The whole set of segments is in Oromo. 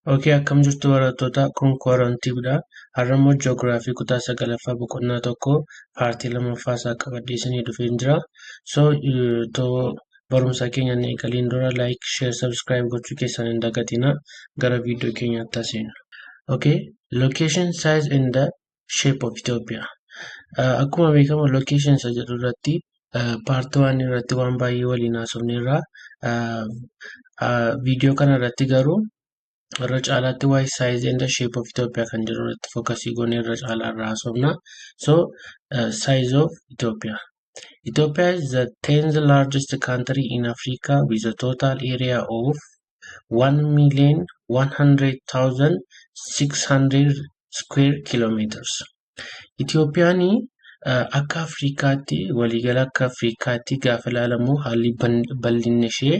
Okay, akkam jirtu barattoota kun koorantiidha. Har'ammoo ji'oogiraafii kutaa 9ffaa boqonnaa tokko paartii lammaffaa isaa qabadhee isinii dhufee jira. Barumsa keenya inni eegaliin dura like, share, subscribe gochuu keessan hin dagatinaa. Gara viidiyoo keenyaatti taasisna. Okay, location, size and the shape of Ethiopia. Akkuma beekamu location isa jedhu irratti paartii waan irratti waan baay'ee waliin haasofneerra. Viidiyoo kana irratti garuu irra caalaatti waa'ee size and the shape of Ethiopia kan jedhu irratti fookasii goonee irra caalaa irraa haasofna. So, size of Ethiopia. Ethiopia is the 10th largest country in Africa with a total area of 1,100,600 square kilometers. Itoophiyaan akka Afrikaatti waliigala akka Afrikaatti gaafa ilaalamu haalli bal'inni ishee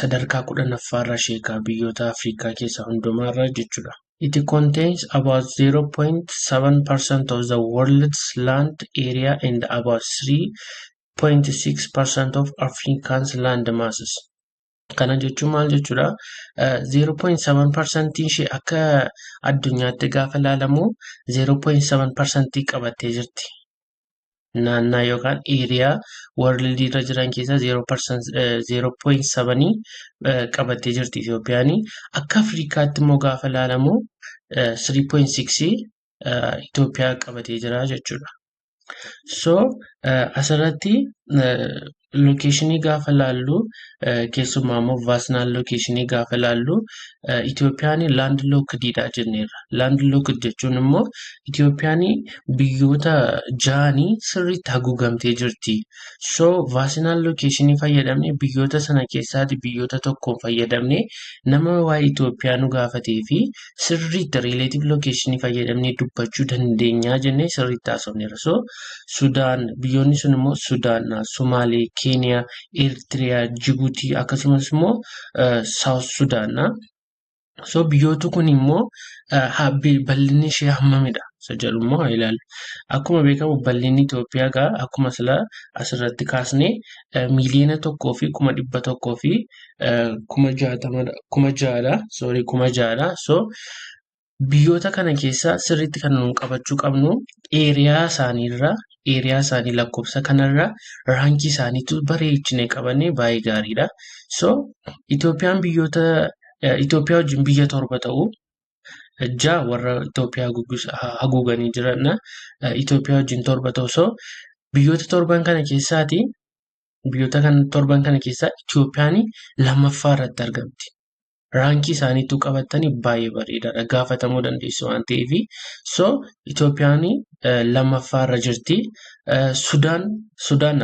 sadarkaa 10ffaarra ishee biyyoota Afrikaa keessaa hundumaarra jechuudha. It contains about 0.7% of the world's land area and about 3.6% of Africa's land masses. Kana jechuun maal jechuudha? 0.7% ishee akka addunyaatti gaafa ilaalamu 0.7% qabattee jirti. Naannaa yookaan eeriyaa world irra jiran keessaa 0.7 qabattee jirti Itoophiyaan. Akka Afrikaatti immoo gaafa ilaalamu 3.6 Itoophiyaa qabatee jira jechuudha. So asirratti locationii gaafa ilaallu keessumaa immoo vastnal locationii gaafa ilaallu Itoophiyaan landlockedidha jenneerra. Landlocked jechuun immoo Itoophiyaan biyyoota 6 sirriitti haguugamtee jirti. So vastnal locationii fayyadamne biyyoota sana keessaatti biyyoota tokkoon fayyadamne nama waa'ee Itoophiyaa nu gaafatee fi sirriitti relative locationii fayyadamne dubbachuu dandeenya jennee sirriitti haasofneerra. So Sudaan biyyoonni sun immoo Sudaan, Somaalee, Keeniyaa, Eertiriyaa, Jibuutii akkasumas immoo South Sudan. So biyyoota kun immoo bal'inni ishee hammamidha? Isa jedhu immoo ilaalu. Akkuma beekamu bal'inni Itoophiyaa akkuma asirratti kaasne miiliyoona 1,100,000 fi 6,000. So biyyoota kana keessaa sirriitti kan nuun qabachuu qabnu eeriyaa isaanii lakkoofsa kanarra raankii isaaniitu bareechinee qabannee baay'ee gaariidha. So Itoophiyaan Itoophiyaa wajjin biyya 7 ta'u 6 warra Itoophiyaa haguuganii jiran Itoophiyaa wajjin 7 ta'u. So biyyoota 7 kana keessaa Itoophiyaan lammaffaa irratti argamti. Raankii isaaniitu qabatanii baay'ee bareedaadha. Gaafatamuu dandeessu waan ta'eef. So Itoophiyaan lammaffaarra jirti. Sudaan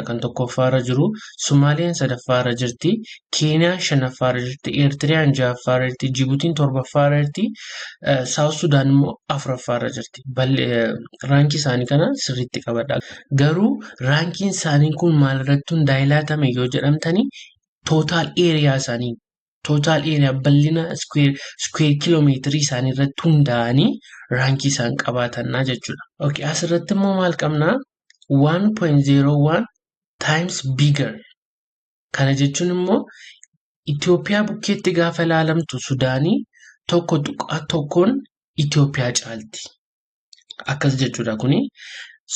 kan tokkoffaarra jiru. Somaaliyaan sadaffaarra jirti. Keeniyaan shanaffaarra jirti. Eertiriyaan jahaffaarra jirti. Jibuutiin torbaffaarra jirti. South Sudan immoo afuraffaarra jirti. Raankii isaanii kana sirriitti qabadha. Garuu raankiin isaanii kun maalirratti hundaa'e yoo jedhamtani total area isaanii bal'ina square kiiloomeetirii isaanii irratti hundaa'anii raankii isaan qabaatannaa jechuudha. Okay, asirratti immoo maal qabnaa? 1.01 times bigger. Kana jechuun immoo Itoophiyaa bukkeetti gaafa ilaalamtu Sudaanii tokkoon Itoophiyaa caalti. Akkas jechuudha kuni.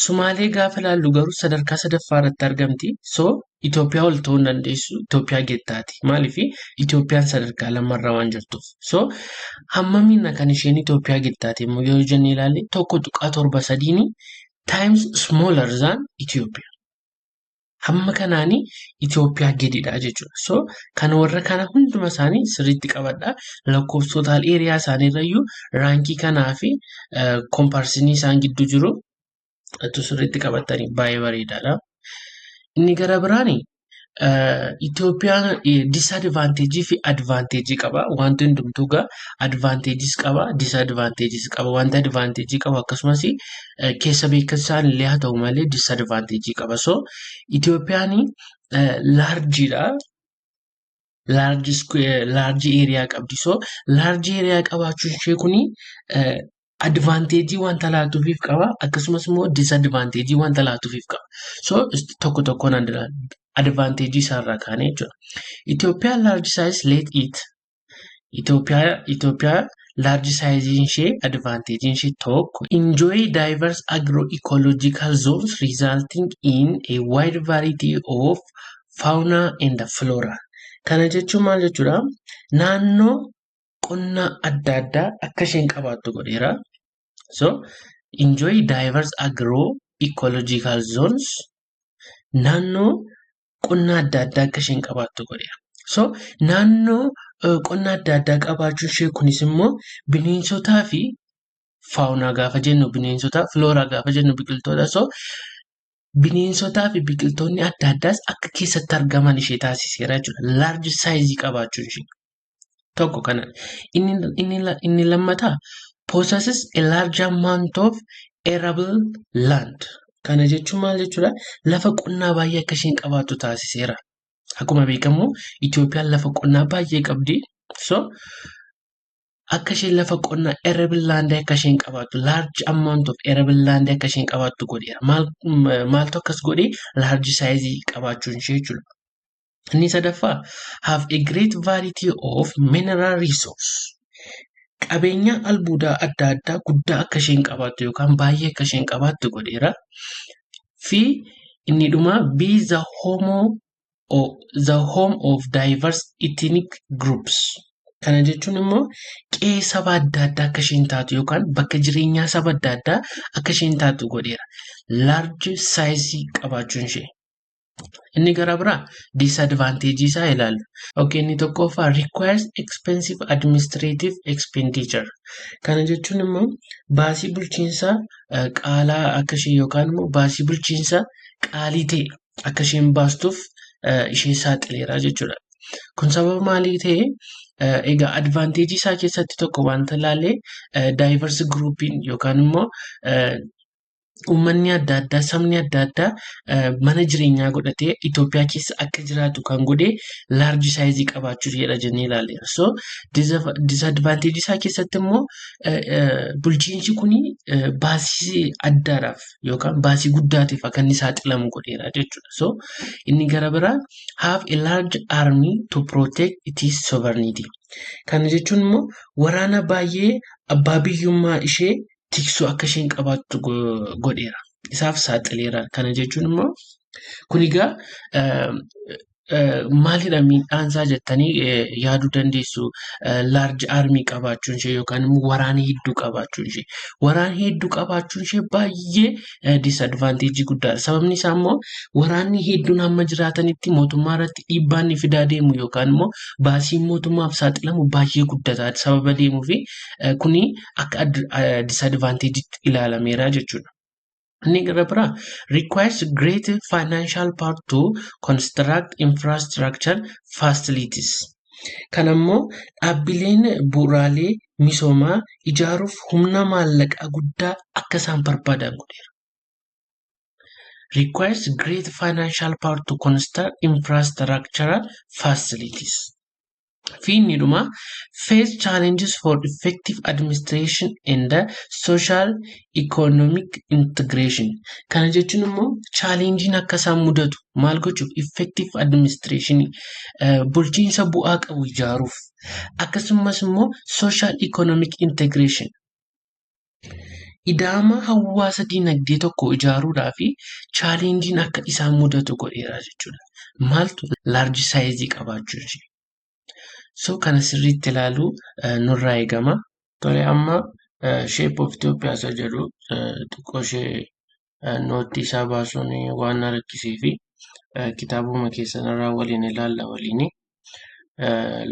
Somaalee gaafa ilaallu garuu sadarkaa 3ffaa irratti argamti. So Itoophiyaa ol ta'uu dandeessu Itoophiyaa geettaati. Maaliif Itoophiyaan sadarkaa 2rra waan jirtuuf. So hammamiina kan isheen Itoophiyaa geettaati immoo yoo jennee ilaalle 1.73 times smaller than Ethiopia. Hamma kanaani Itoophiyaa gadiidha jechuudha. So kan warra kana hunduma isaanii sirriitti qabadha. Lakkoofsa total area isaaniirrayyuu raankii kanaa fi komparsinii isaan gidduu jiru sirriitti qabatanii baay'ee bareedaadha. Inni gara biraani Itoophiyaan disadvanteejii fi advanteejii qaba. Wanti hundumtuu advanteejiis qaba, disadvanteejiis qaba. Wanti advanteejii qabu akkasumas keessa beeksisaan illee haa ta'u malee disadvanteejii qaba. So Itoophiyaan laarjiidha. Laarjii eeriyaa qabdi. So laarjii eeriyaa qabaachuun ishee kuni advanteejii wanta laatuufiif qaba akkasumas immoo disadvanteejii wanta laatuufiif qaba. So tokkoon advanteejii isaarraa kaanee jechuudha. Itoophiyaan large size let it Itoophiyaa large size ishee advantage ishee tokko enjoy diverse agroecological zones resulting in a wide variety of fauna and flora. Kana jechuun maal jechuudha? Naannoo qonna adda addaa akka isheen qabaattu godheera. So enjoy diverse agroecological zones naannoo qonna adda addaa akka isheen qabaattu godheera. So naannoo qonna adda addaa qabaachuun ishee kunis immoo bineensotaa fi faunaa gaafa jennu bineensota, flooraa gaafa jennu biqiltoota. So bineensotaa fi biqiltoonni adda addaas akka keessatti argaman ishee taasiseera jechuudha. Large size qabaachuun ishee tokko kana. Inni lammataa possesses a large amount of arable land. Kana jechuun maal jechuudha? Lafa qonnaa baay'ee akka isheen qabaattu taasiseera. Akkuma beekamu Itoophiyaan lafa qonnaa baay'ee qabdi. So akka isheen lafa qonnaa arable land akka isheen qabaattu, large amount of arable land akka isheen qabaattu godheera. Maaltu akkas godhee large size qabaachuun ishee jechuudha. Inni sadaffaa have a great variety of mineral resource. Qabeenya albuudaa adda addaa guddaa akka isheen qabaattu yookaan baay'ee akka isheen qabaattu godheera. Fi inni dhumaa be the home of diverse ethnic groups. Kana jechuun immoo qe'ee saba adda addaa akka isheen taatu yookaan bakka jireenyaa saba adda addaa akka isheen taatu godheera. Large size qabaachuun ishee. Inni gara biraa disadvantage isaa ilaalu. Okay, inni tokkoffaa requires expensive administrative expenditure. Kana jechuun immoo baasii bulchiinsaa qaalaa akka ishee yookaan immoo baasii bulchiinsaa qaalii ta'e akka isheen baastuuf ishee saaxileera jechuudha. Kun sababa maalii ta'e? Egaa advantage isaa keessatti tokko wanta ilaalle diverse groupiin yookaan immoo uummanni adda addaa, sabni adda addaa mana jireenyaa godhatee Itoophiyaa keessa akka jiraatu kan godhe large size qabaachuu jedha jennee ilaalleera. So disadvantage isaa keessatti immoo bulchiinsi kuni baasii addaadhaaf yookaan baasii guddaatiif akka inni saaxilamu godheera jechuudha. So inni gara biraa have a large army to protect its sovereignty. Kana jechuun immoo waraana baay'ee abbaa biyyummaa ishee tiksuu akka isheen qabaattu godheera. Isaaf saaxileera. Kana jechuun immoo kun egaa maalidha miidhaansaa jettanii yaaduu dandeessu. Large army qabaachuun ishee yookaan immoo waraana hedduu qabaachuun ishee. Waraana hedduu qabaachuun ishee baay'ee disadvantage guddaadha. Sababni isaa immoo waraanni hedduun hamma jiraatanitti mootummaa irratti dhiibbaan ni fidaa deemu yookaan immoo baasiin mootummaaf saaxilamu baay'ee guddataa sababa deemuu fi kuni akka disadvantage ilaalameera jechuudha. Inni gara biraa requires great financial power to construct infrastructure facilities. Kana immoo dhaabbileen bu'uuraalee misoomaa ijaaruuf humna maallaqaa guddaa akka isaan barbaadan godheera. Requires great financial power to construct infrastructural facilities. Fi inni dhumaa face challenges for effective administration and social economic integration. Kana jechuun immoo challenging akka isaan mudatu maal gochuuf effective administration bulchiinsa bu'aa qabu ijaaruuf akkasumas immoo social economic integration ida'ama hawaasa dinagdee tokko ijaaruudhaa fi challenging akka isaan mudatu godheera jechuudha. Maaltu large size qabaachuun ishee. So kana sirriitti ilaaluu nurraa eegama. Tole amma shape of Ethiopia isa jedhu xiqqoo ishee nootii isaa baasuun waan na rakkisee fi kitaabuma keessanirraa waliin ilaalla waliini.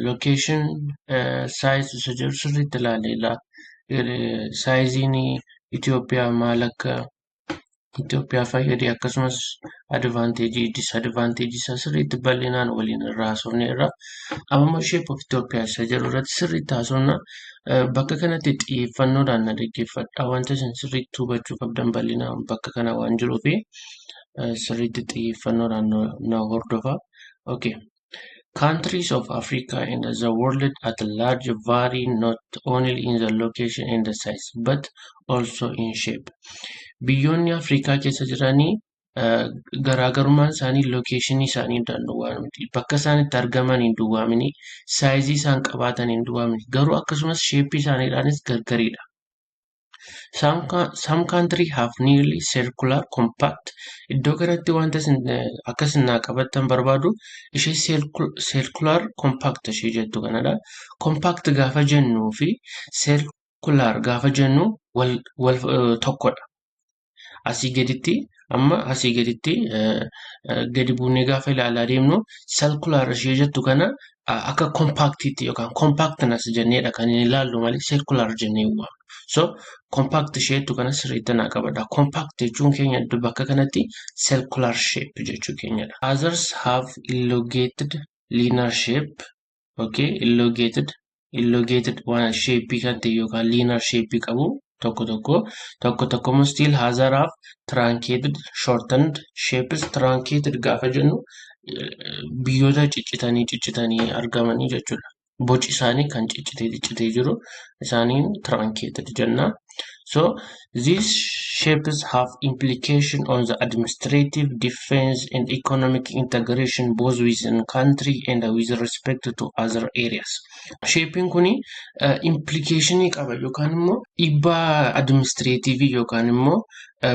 Location size isa jedhu sirriitti ilaalla. Saayiziin Itoophiyaa maal akka Itoophiyaa fayyadee akkasumas advantage disadvantage isaa sirriitti bal'inaan waliin irraa haasofneerra. Amma shape of Ethiopia isa jedhu irratti sirriitti haasofna. Bakka kanatti xiyyeeffannoodhaan na dhaggeeffadhaa. Wanta isin sirriitti hubachuu qabdan bal'inaan bakka kana waan jiruuf sirriitti xiyyeeffannoodhaan na hordofaa. Okay. Countries of Africa and the world at large vary not only in the location and the size but also in shape. Biyyoonni Afrikaa keessa jiranii garaagarummaan isaanii lokeeshinii isaanii duwwaa miti. Bakka isaan itti argaman hin duwwaamini. Saayizii isaan qabaatan hin duwwaamini. Garuu akkasumas sheeppii isaaniidhaanis gargariidha. Some country have nearly circular compact. Iddoo kanatti wanta akkas naa qabattan barbaadu ishee circular compact ishee jettu kanadha. Compact gaafa jennuu fi circular gaafa jennu wal tokkodha. Asii gaditti gadi buunee gaafa ilaalaa deemnu circular ishee jettu kana akka compactitti yookaan compactness jenneedha kan inni ilaallu malee circular jennee waamna. So compact isheetu kana sirriitti naa qabadha. Compact jechuun keenya bakka kanatti circular shape jechuu keenyadha. Others have elongated linear shape. Okay, elongated waan shape kan ta'e yookaan linear shape qabu. Tokko still other have truncated shortened shapes. Truncated gaafa jennu biyyoota ciccitanii argamanii jechuudha. Boci isaanii kan ciccitee jiru isaaniin truncated jenna. So these shapes have implication on the administrative, defense and economic integration both within country and with respect to other areas. Shaping kuni implication qaba yookaan immoo dhiibbaa administrative yookaan immoo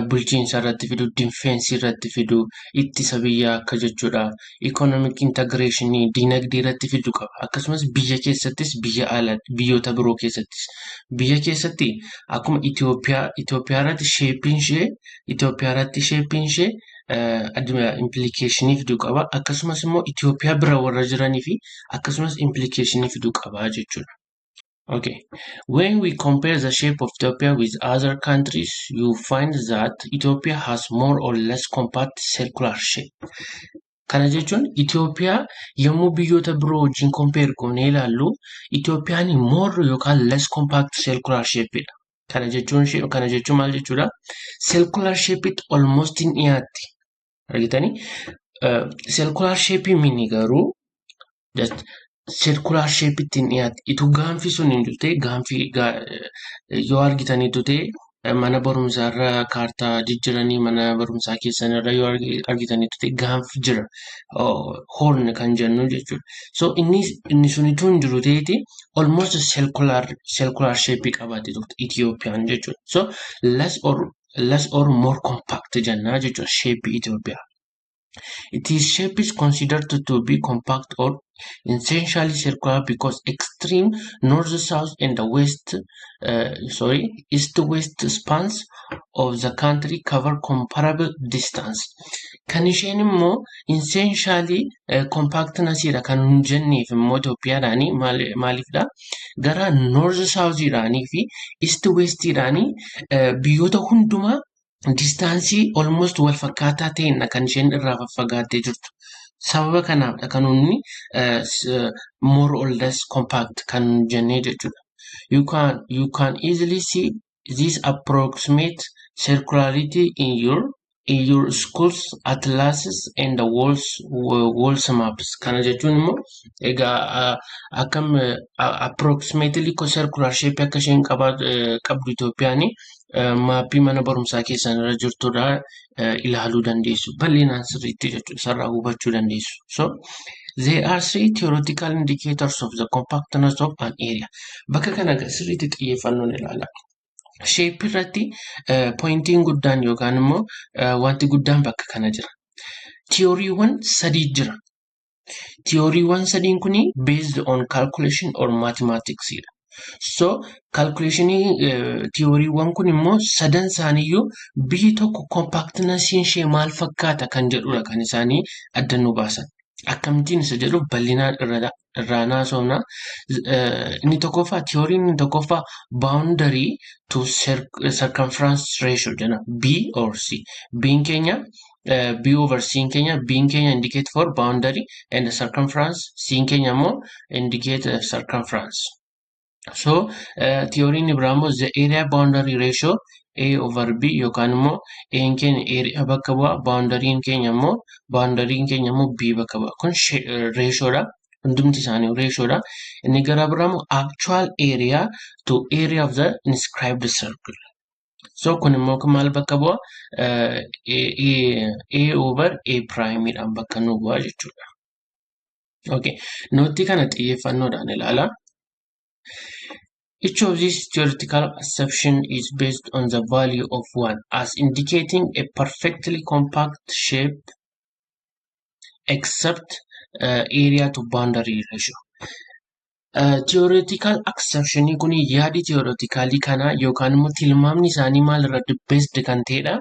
bulchiinsa irratti fidu, defense irratti fidu, ittisa biyyaa akka jechuudha. Economic integration dinagdee irratti fidu qaba. Akkasumas biyya keessattis biyyoota biroo keessattis. Biyya keessatti akkuma Itoophiyaa irratti shaping ishee implication fidu qaba. Akkasumas immoo Itoophiyaa bira warra jiranii fi akkasumas implication fidu qaba jechuudha. Okay, when we compare the shape of Ethiopia with other countries, you find that Ethiopia has more or less compact circular shape. Kana jechuun Itoophiyaa yommuu biyyoota biroo wajjin compare goonee ilaallu Itoophiyaan more yookaan less compact circular shape dha. Kana jechuun maal jechuudha? Circular shape it almost hin dhiyaatti. Argitanii? Circular shape mini garuu circular shape ittiin dhiyaatti. Itu gaanfi sun hin jirte yoo argitaniitu ta'e mana barumsaa irra kaartaa jijjiiranii mana barumsaa keessan irra yoo argitaniitu ta'e gaanfi jira. Horn kan jennu jechuudha. So inni sunitu hin jiru ta'eeti almost circular shape qabaate Itoophiyaan jechuudha. So less or more compact jennaa jechuudha shape Itoophiyaa. Its shape is considered to be compact or essentially circular because extreme north-south and east-west spans of the country cover comparable distance. Kan isheen immoo essentially compactness ira kan jenneef immoo Itoophiyaadhaani maaliifdha? Gara north-south iraanii fi east-west iraanii biyyoota hundumaa distaansii almost wal fakkaataa ta'een kan isheen irraa faffagaattee jirtu. Sababa kanaafdha kan inni more or less compact kan jennee jechuudha. You can easily see this approximate circularity in your schools atlases and the walls maps. Kana jechuun immoo egaa akkam approximately circular shape akka isheen qabdu Itoophiyaanii maappii mana barumsaa keessan irra jirtudha ilaaluu dandeessu. Bal'inaan sirriitti jechuudha sarara hubachuu dandeessu. So there are three theoretical indicators of the compactness of an area. Bakka kana sirriitti xiyyeeffannoon ilaala. Shape irratti pointiin guddaan yookaan immoo wanti guddaan bakka kana jira. Tiyooriiwwan sadii jira. Tiyooriiwwan sadiin kuni based on calculation or mathematics dha. So calculationii tiyooriiwwan kun immoo sadan isaaniiyyuu biyyi tokko compactness ishee maal fakkaata kan jedhudha kan isaanii adda nu baasan. Akkamittiin isa jedhu bal'inaan irraa naasofna. Tiyooriin inni tokkoffaa boundary to circumference ratio jenna. B or C. B'n keenya B over C'n keenya B'n keenya indicate for boundary and circumference. C'n keenya immoo indicate circumference. So theory Ibrahimo the area boundary ratio A over B yookaan immoo A'n keenya area bakka bu'a boundary keenya immoo B bakka bu'a. Kun ratio dha. Hundumti isaanii ratio dha. Inni gara biraa immoo actual area to area of the inscribed circle. So kun immoo maal bakka bu'a? A over A prime bakka nu bu'a jechuudha. Okay. Nootii kana xiyyeeffannoodhaan ilaala. Each of these theoretical assumptions is based on the value of 1 as indicating a perfectly compact shape except area to boundary ratio. Theoretical assumption kun yaadi theoretically kana yookaan immoo tilmaamni isaanii maal irratti based kan ta'edha.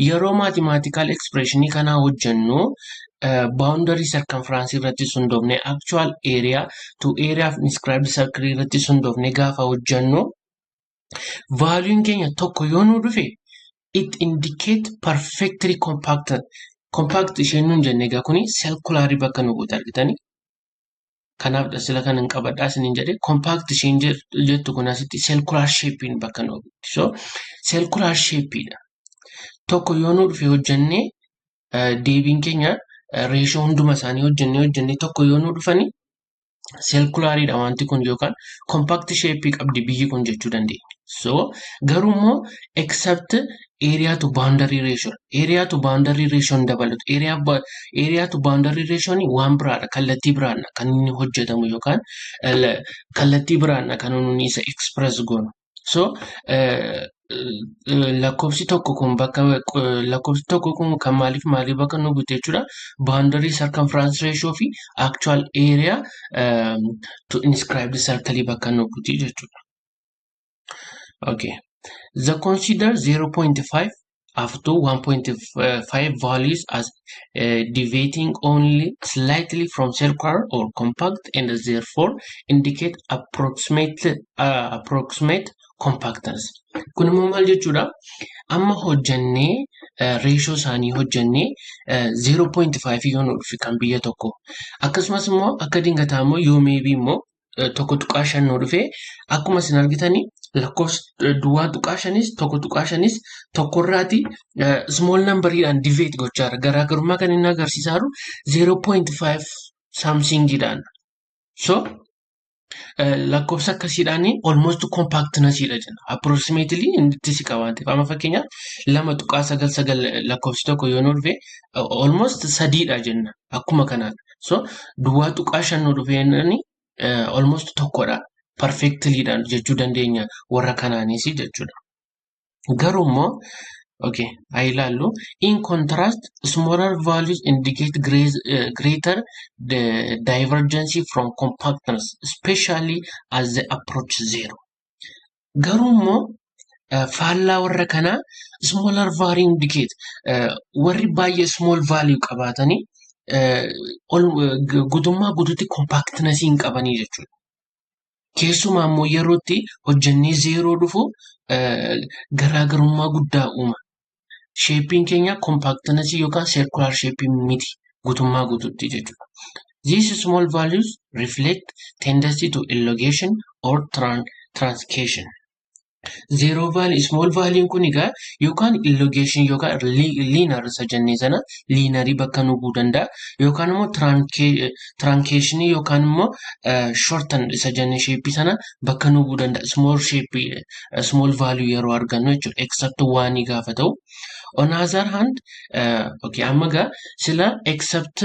Yeroo mathematical expression kana hojjennu boundary circumference irratti hundoofne actual area to area of inscribed circle irratti hundoofne gaafa hojjennu valueen keenya tokko yoo nu dhufe it indicate perfectly compact isheen nun jenne egaa kuni circular bakka nu buute argitanii. Kanaaf sila kan hin qabadhaa isiniin jedhe compact isheen jettu kun asitti circular shape bakka nu buute. So circular shape dha. Tokko yoo nu dhufe hojjennee deebiin keenya ratio hunduma isaanii hojjennee tokko yoo nu dhufani circular dha wanti kun yookaan compact shape qabdi biyyi kun jechuu dandeenya. So garuu immoo except area to boundary ratio. Area to boundary ratio dabalatu. Area to boundary ratio ni waan biraadha. Kallattii biraadha kan inni hojjetamu yookaan kallattii biraadha kan inni isa express goonu. So lakkoofsi tokko kun kan maaliif bakka nu buute jechuudha. Boundary circumference ratio fi actual area to inscribed circle bakka nu buute jechuudha. Okay. The consider 0.5 up to 1.5 values as deviating only slightly from circular or compact and therefore indicate approximate compactness. Kun immoo maal jechuudha? Amma hojjennee ratio isaanii hojjennee 0.5 yoo nu dhufe kan biyya tokko. Akkasumas immoo akka dingataa immoo yoo maybe immoo tokko tuqaa 5 nu dhufe akkuma isin argitanii lakkoofsa duwwaa tuqaa 5 tokko tuqaa 5 tokkorraati small number'idhaan deviate gochaa jira. Garaagarummaa kan inni agarsiisaa jiru 0.5 something dhaan. So lakkoofsa akkasiidhaan almost compactness dha jenna. Approximately inni si qabaate. Amma fakkeenyaaf 2.99 lakkoofsi tokko yoo nu dhufe almost 3 dha jenna. Akkuma kanaan. So duwwaa tuqaa 5 nu dhufeenani almost tokkodha. Perfectly dhaan jechuu dandeenya warra kanaanis jechuudha. Garuu immoo okay, haa ilaallu. In contrast, smaller values indicate greater divergence from compactness, especially as they approach 0. Garuu immoo faallaa warra kanaa smaller value indicate warri baay'ee small value qabaatanii guutummaa guutuutti compactness hin qabanii jechuudha. Keessumaa immoo yerootti hojjennee 0 dhufu garaagarummaa guddaa uuma. Shaping keenya compactness yookaan circular shaping miti guutummaa guutuutti jechuudha. These small values reflect tendency to elongation or truncation. Zero value small value kun egaa yookaan elongation yookaan linear isa jennee sana linear bakka nu bu'uu danda'a yookaan immoo truncation yookaan immoo shorten isa jennee shape sana bakka nu bu'uu danda'a. Small value yeroo argannu jechuudha. Except waan gaafa ta'u. On other hand, okay, amma gaa sila except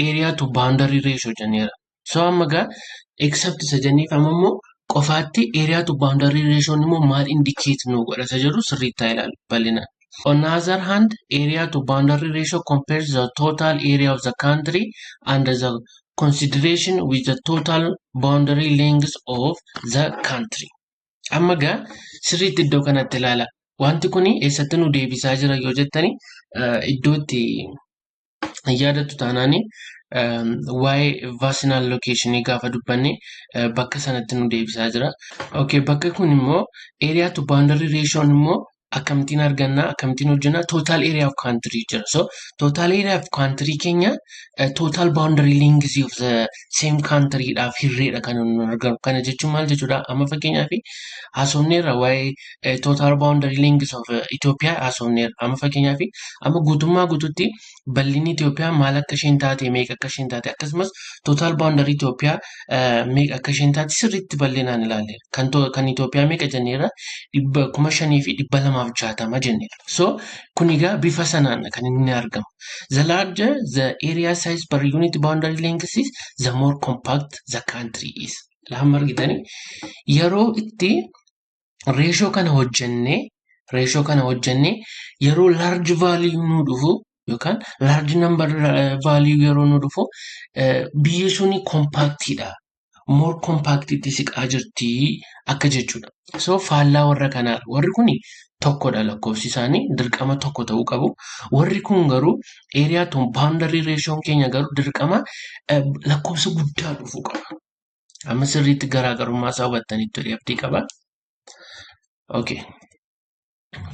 area to boundary ratio jenneera. So amma gaa except isa jenneef amma immoo qofaatti area to boundary ratio immoo maal indicate nu godha isa jedhu sirriitti ilaalu bal'inaan. On other hand, area to boundary ratio compares the total area of the country under the consideration with the total boundary length of the country. Amma gaa sirriitti iddoo kanatti ilaala. Wanti kuni eessatti nu deebisaa jira yoo jettani iddootti yaadattu taanaani waa'ee vacinal location gaafa dubbanne bakka sanatti nu deebisaa jira. Okay, bakka kun immoo area to boundary ratio immoo akkamittiin arganna akkamittiin hojjenna total area of country jira. So total area of country keenya total boundary length of the same country dhaaf hirreedha kan nu argamu. Kana jechuun maal jechuudha? Amma fakkeenyaaf haasofneerra waa'ee total boundary length of Itoophiyaa haasofneerra. Amma fakkeenyaaf amma guutummaa guututti bal'inni Itoophiyaa maal akka isheen taate meeqa akka isheen taate akkasumas total boundary Itoophiyaa meeqa akka isheen taate sirriitti bal'inaan ilaalleera. Kan Itoophiyaa meeqa jenneerra 5,260 jenneerra. So kun egaa bifa sanaan kan inni argamu. The larger the area size per unit boundary length is, the more compact the country is. Lahamma argitanii yeroo itti reeshoo kana hojjennee yeroo large value nu dhufu yookaan large number value yeroo nu dhufu biyyi suni compactidha. More compactitti siqaa jirti akka jechuudha. So faallaa warra kanaa warri kuni tokkodha lakkoofsi isaanii dirqama tokko ta'uu qabu. Warri kun garuu area tun boundary ratio keenya garuu dirqama lakkoofsa guddaa dhufuu qaba. Amma sirriitti garaagarummaa isaa hubattanitti abdii qaba. Okay.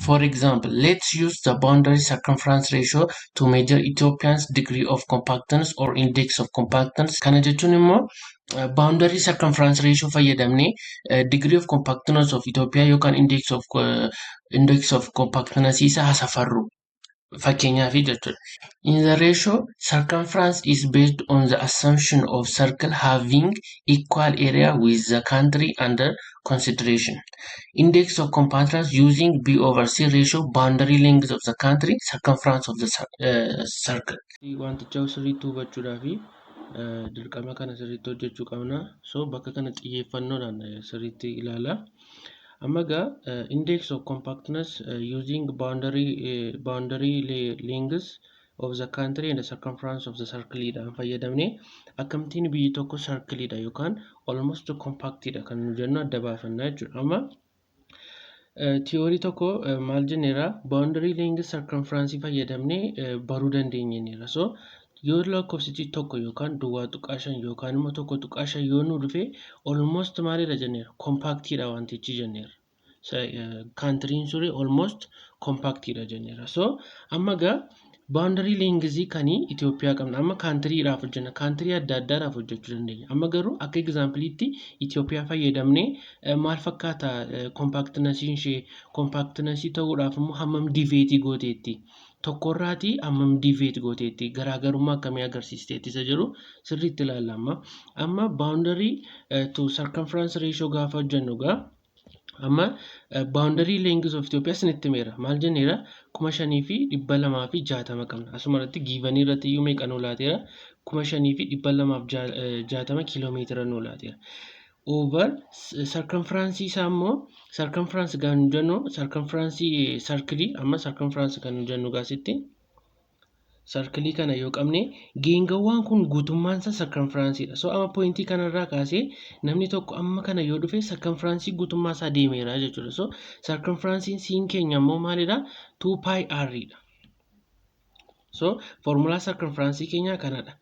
For example, let's use the boundary circumference ratio to measure Ethiopia's degree of compactness or index of compactness. Kana jechuun immoo boundary circumference ratio fayyadamnee degree of compactness of Ethiopia yookaan index of compactness isa hasafarru. Fakkeenyaaf jechuudha. In the ratio, circumference is based on the assumption of circle having equal area with the country under consideration. Index of compactness using B/C ratio, boundary length of the country, circumference of the circle. Wanticha sirriitti hubachuudhaaf dirqama kana sirriitti hojjechuu qabna. So bakka kana xiyyeeffannoodhaan sirriitti ilaala. Amaga index of compactness using boundary lengths of the country and the circumference of the circle dha fayyadamne akkamittiin biyyi tokko circle dha yookaan almost compact dha kan nu jennu adda baafanna jechuudha. Amma theory tokko maal jenneera boundary length circumference fayyadamne baruu dandeenyeera. So yoo lakkoofsichi tokko yookaan duwwaa tuqaa 5 yookaan immoo tokko tuqaa 5 yoo nu dhufe almost maalidha jenneera compactidha wantichi jenneera. Country suri almost compactidha jenneera. So amma ga boundary length kanii Itoophiyaa qabna. Amma country dhaaf hojjenna. Country adda addaadhaaf hojjechuu dandeenya. Amma garuu akka exampleetti Itoophiyaa fayyadamne maal fakkaata compactness ishee compactness ta'uudhaaf immoo hammam deviate gooteetti. Tokkorraati hammam deviate gooteetti garaagarummaa akkamii agarsiisteetti isa jiru sirriitti ilaalla. Amma boundary to circumference ratio gaafa hojjennu gaa amma boundary length of Ethiopia sinitti meera maal jenneera 5,260 qabna. Asumarratti given irratti iyyuu meeqa nu laateera 5,260 kiiloomeetira nu laateera. Over circumference isaa immoo circumference kan jennu circumference circle amma circumference kan jennu gaasitti circle kana yoo qabne geengawwan kun guutummaan isaa circumference dha. So amma pointii kanarraa kaasee namni tokko amma kana yoo dhufe circumference guutummaa isaa deemeera jechuudha. So circumference siin keenya immoo maalidha 2 pi r dha. So formula circumference keenya kanadha.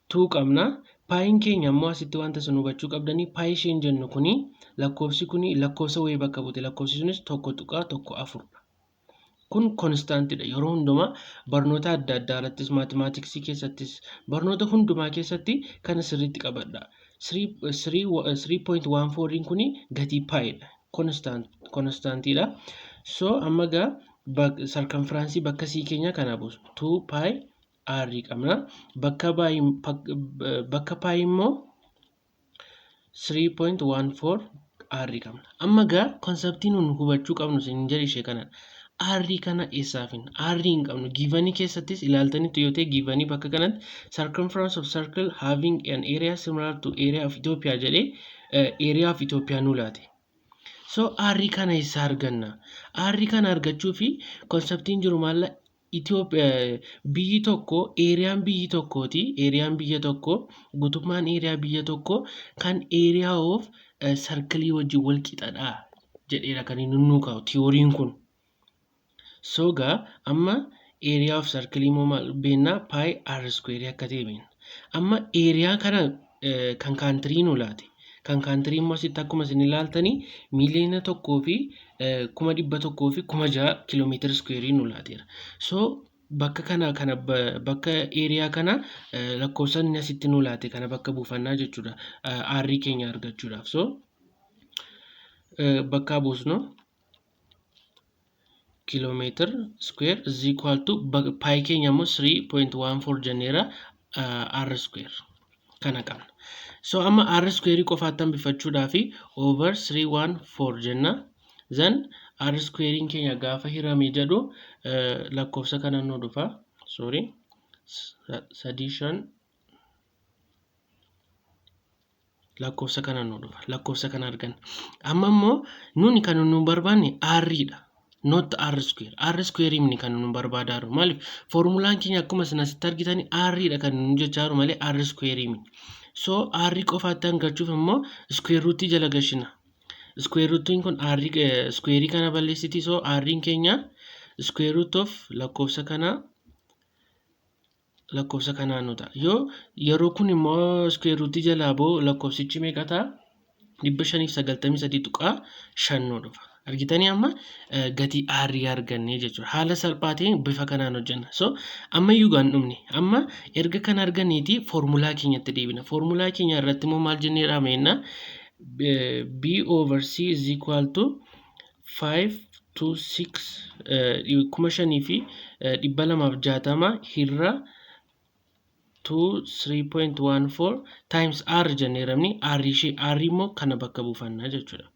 2 qabna. Paayin keenya immoo asitti wanta sun hubachuu qabdanii paayi isheen jennu kuni lakkoofsi kuni lakkoofsa wayii bakka buute lakkoofsi sunis 1.4 kun constantidha. Yeroo hundumaa barnoota adda addaa irrattis mathematics keessattis barnoota hundumaa keessatti kana sirriitti qabadha. 3.14 kuni gatii paayidha. Constantidha. So amma gaa circumference bakka sii keenya kana buusu 2 pi r qabna. Bakka paayi immoo 3.14 r qabna. Amma gaa konseptiin nun hubachuu qabnu sin jedhe ishee kanadha. R kana eessaafin R hin qabnu givanii keessattis ilaaltanitti yoo ta'e givanii bakka kanatti circumference of circle having an area similar to area of Ethiopia jedhee area of Ethiopia nu laate. So R kana eessa arganna? R kana argachuu fi konseptiin jiru maalla Ethiopia biyyi tokko eriyaan biyyi tokkooti. Eriyaan biyya tokko guutummaan eriyaa biyya tokko kan area of circle wajjin wal qixadha jedheera kan inni nu kaa'u theory'n kun. So gaa amma area of circle immoo maal beekna pi r square akka ta'e beekna. Amma area kana kan country nu laate Kan kaantirii immoo asitti akkuma isin ilaaltanii miiliyoona 1,100,000 kiiloomeetira iskuweerii nu laateera. So bakka kana bakka eeriyaa kana lakkoofsa inni asitti nu laate kana bakka buufannaa jechuudha. Aarrii keenya argachuudhaaf. So bakka buusnu kiiloomeetira iskuweer is equal to paayi keenya immoo 3.14 jenneera r square kana qabna. So amma r square qofaatti hambifachuudhaaf over 314 jenna. Then r square keenya gaafa hirame jedhu lakkoofsa kana nu dhufa. Sorry. Addition lakkoofsa kana nu dhufa. Lakkoofsa kana argan. Amma immoo nuni kan nu barbaanne r dha. Not r square. R square imni kan nu barbaadaru. Maaliif formulaan keenya akkuma isin asitti argitani r dha kan nu jechaaru malee r square imni. So r qofaatti hangachuuf immoo square root jala gashina. Square root kun r square kana balleessiti. So r keenya square root of lakkoofsa kana nuta. Yeroo kun immoo square root jala boo lakkoofsichi meeqa ta'a? 593 tuqaa 5 nu dhufa. Argitanii amma gatii r arganne jechuudha. Haala salphaatiin bifa kanaan hojjenna. So amma iyyuu gaan dhumne. Amma erga kan arganneeti formulaa keenyatti deebina. Formulaa keenya irratti immoo maal jennee dhaameenna? B over C is equal to 526 5,000 fi 260 hirra 3.14 times r jenneeramni r immoo kana bakka buufannaa jechuudha.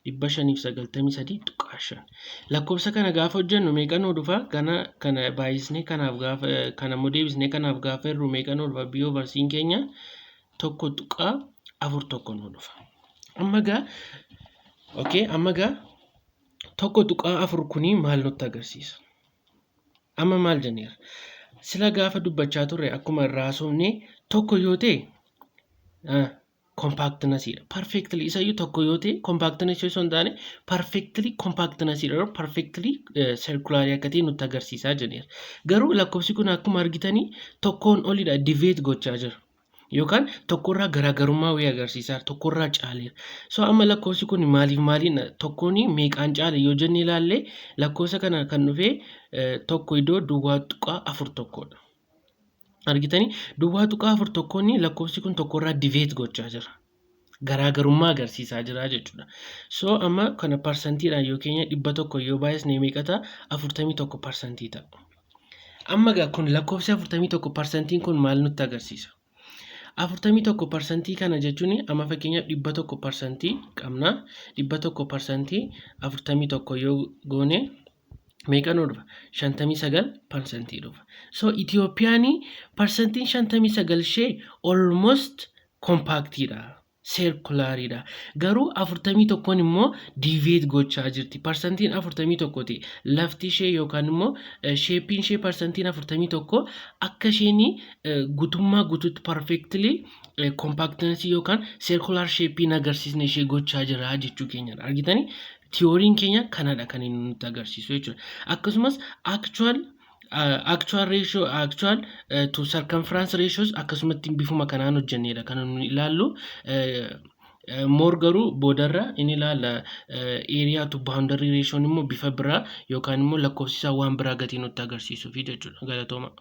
593 tuqaa 5. Lakkoofsa kana gaafa hojjennu meeqa nu dhufa? Kana baay'isnee kanaaf gaafa kana immoo deebisnee kanaaf gaafa irru meeqa nu dhufa? B over C keenya 1.41 nu dhufa. Amma gaa 1.4 kuni maal nutti agarsiisa? Amma maal jenneera? Sila gaafa dubbachaa turre akkuma irraa soofne tokko yoo ta'e compactness dha. Perfectly isa iyyuu tokko yoo ta'e compactness osoo hin taane perfectly compactness dha. Perfectly circular akka ta'e nutti agarsiisaa jenneera. Garuu lakkoofsi kun akkuma argitanii tokkoon olidha deviate gochaa jira. Yookaan tokkorraa garaagarummaa wayii agarsiisaa tokkorraa caaleera. So amma lakkoofsi kun maaliin tokkoon meeqaan caale yoo jennee ilaalle lakkoofsa kana kan dhufee tokko iddoo duwwaa tuqaa 4 tokkodha. Argitanii duwwaa tuqaa 4 tokkoon lakkoofsi kun tokkorraa deviate gochaa jira. Garaagarummaa agarsiisaa jira jechuudha. So amma kana parsantiidhaan yoo keenya 100 yoo baay'isne meeqa ta'a? 41% ta'a. Amma gaa kun lakkoofsi 41% kun maal nutti agarsiisa? 41% kana jechuun amma fakkeenyaaf 100% qabna. 100% 41 yoo goone meeqa nu dhufa? 59% dhufa. So Itiyoophiyaan parsantiin 59 ishee almost compactidha. Circularidha. Garuu 41 immoo deviate gochaa jirti. Parsantiin 41 ti. Lafti ishee yookaan immoo shapein ishee parsantiin 41 akka isheen guutummaa guutuutti perfectly compactness yookaan circular shapein agarsiisne ishee gochaa jira jechuu keenyadha. Argitanii theory keenya kanadha kan inni nutti agarsiisu jechuudha. Akkasumas actual to circumference ratios akkasumatti bifuma kanaan hojjenneedha kan nuyi ilaallu. More garuu boodarra inni ilaala area to boundary ratio immoo bifa biraa yookaan immoo lakkoofsisaa waan biraa gatii nutti agarsiisuuf jechuudha. Galatooma.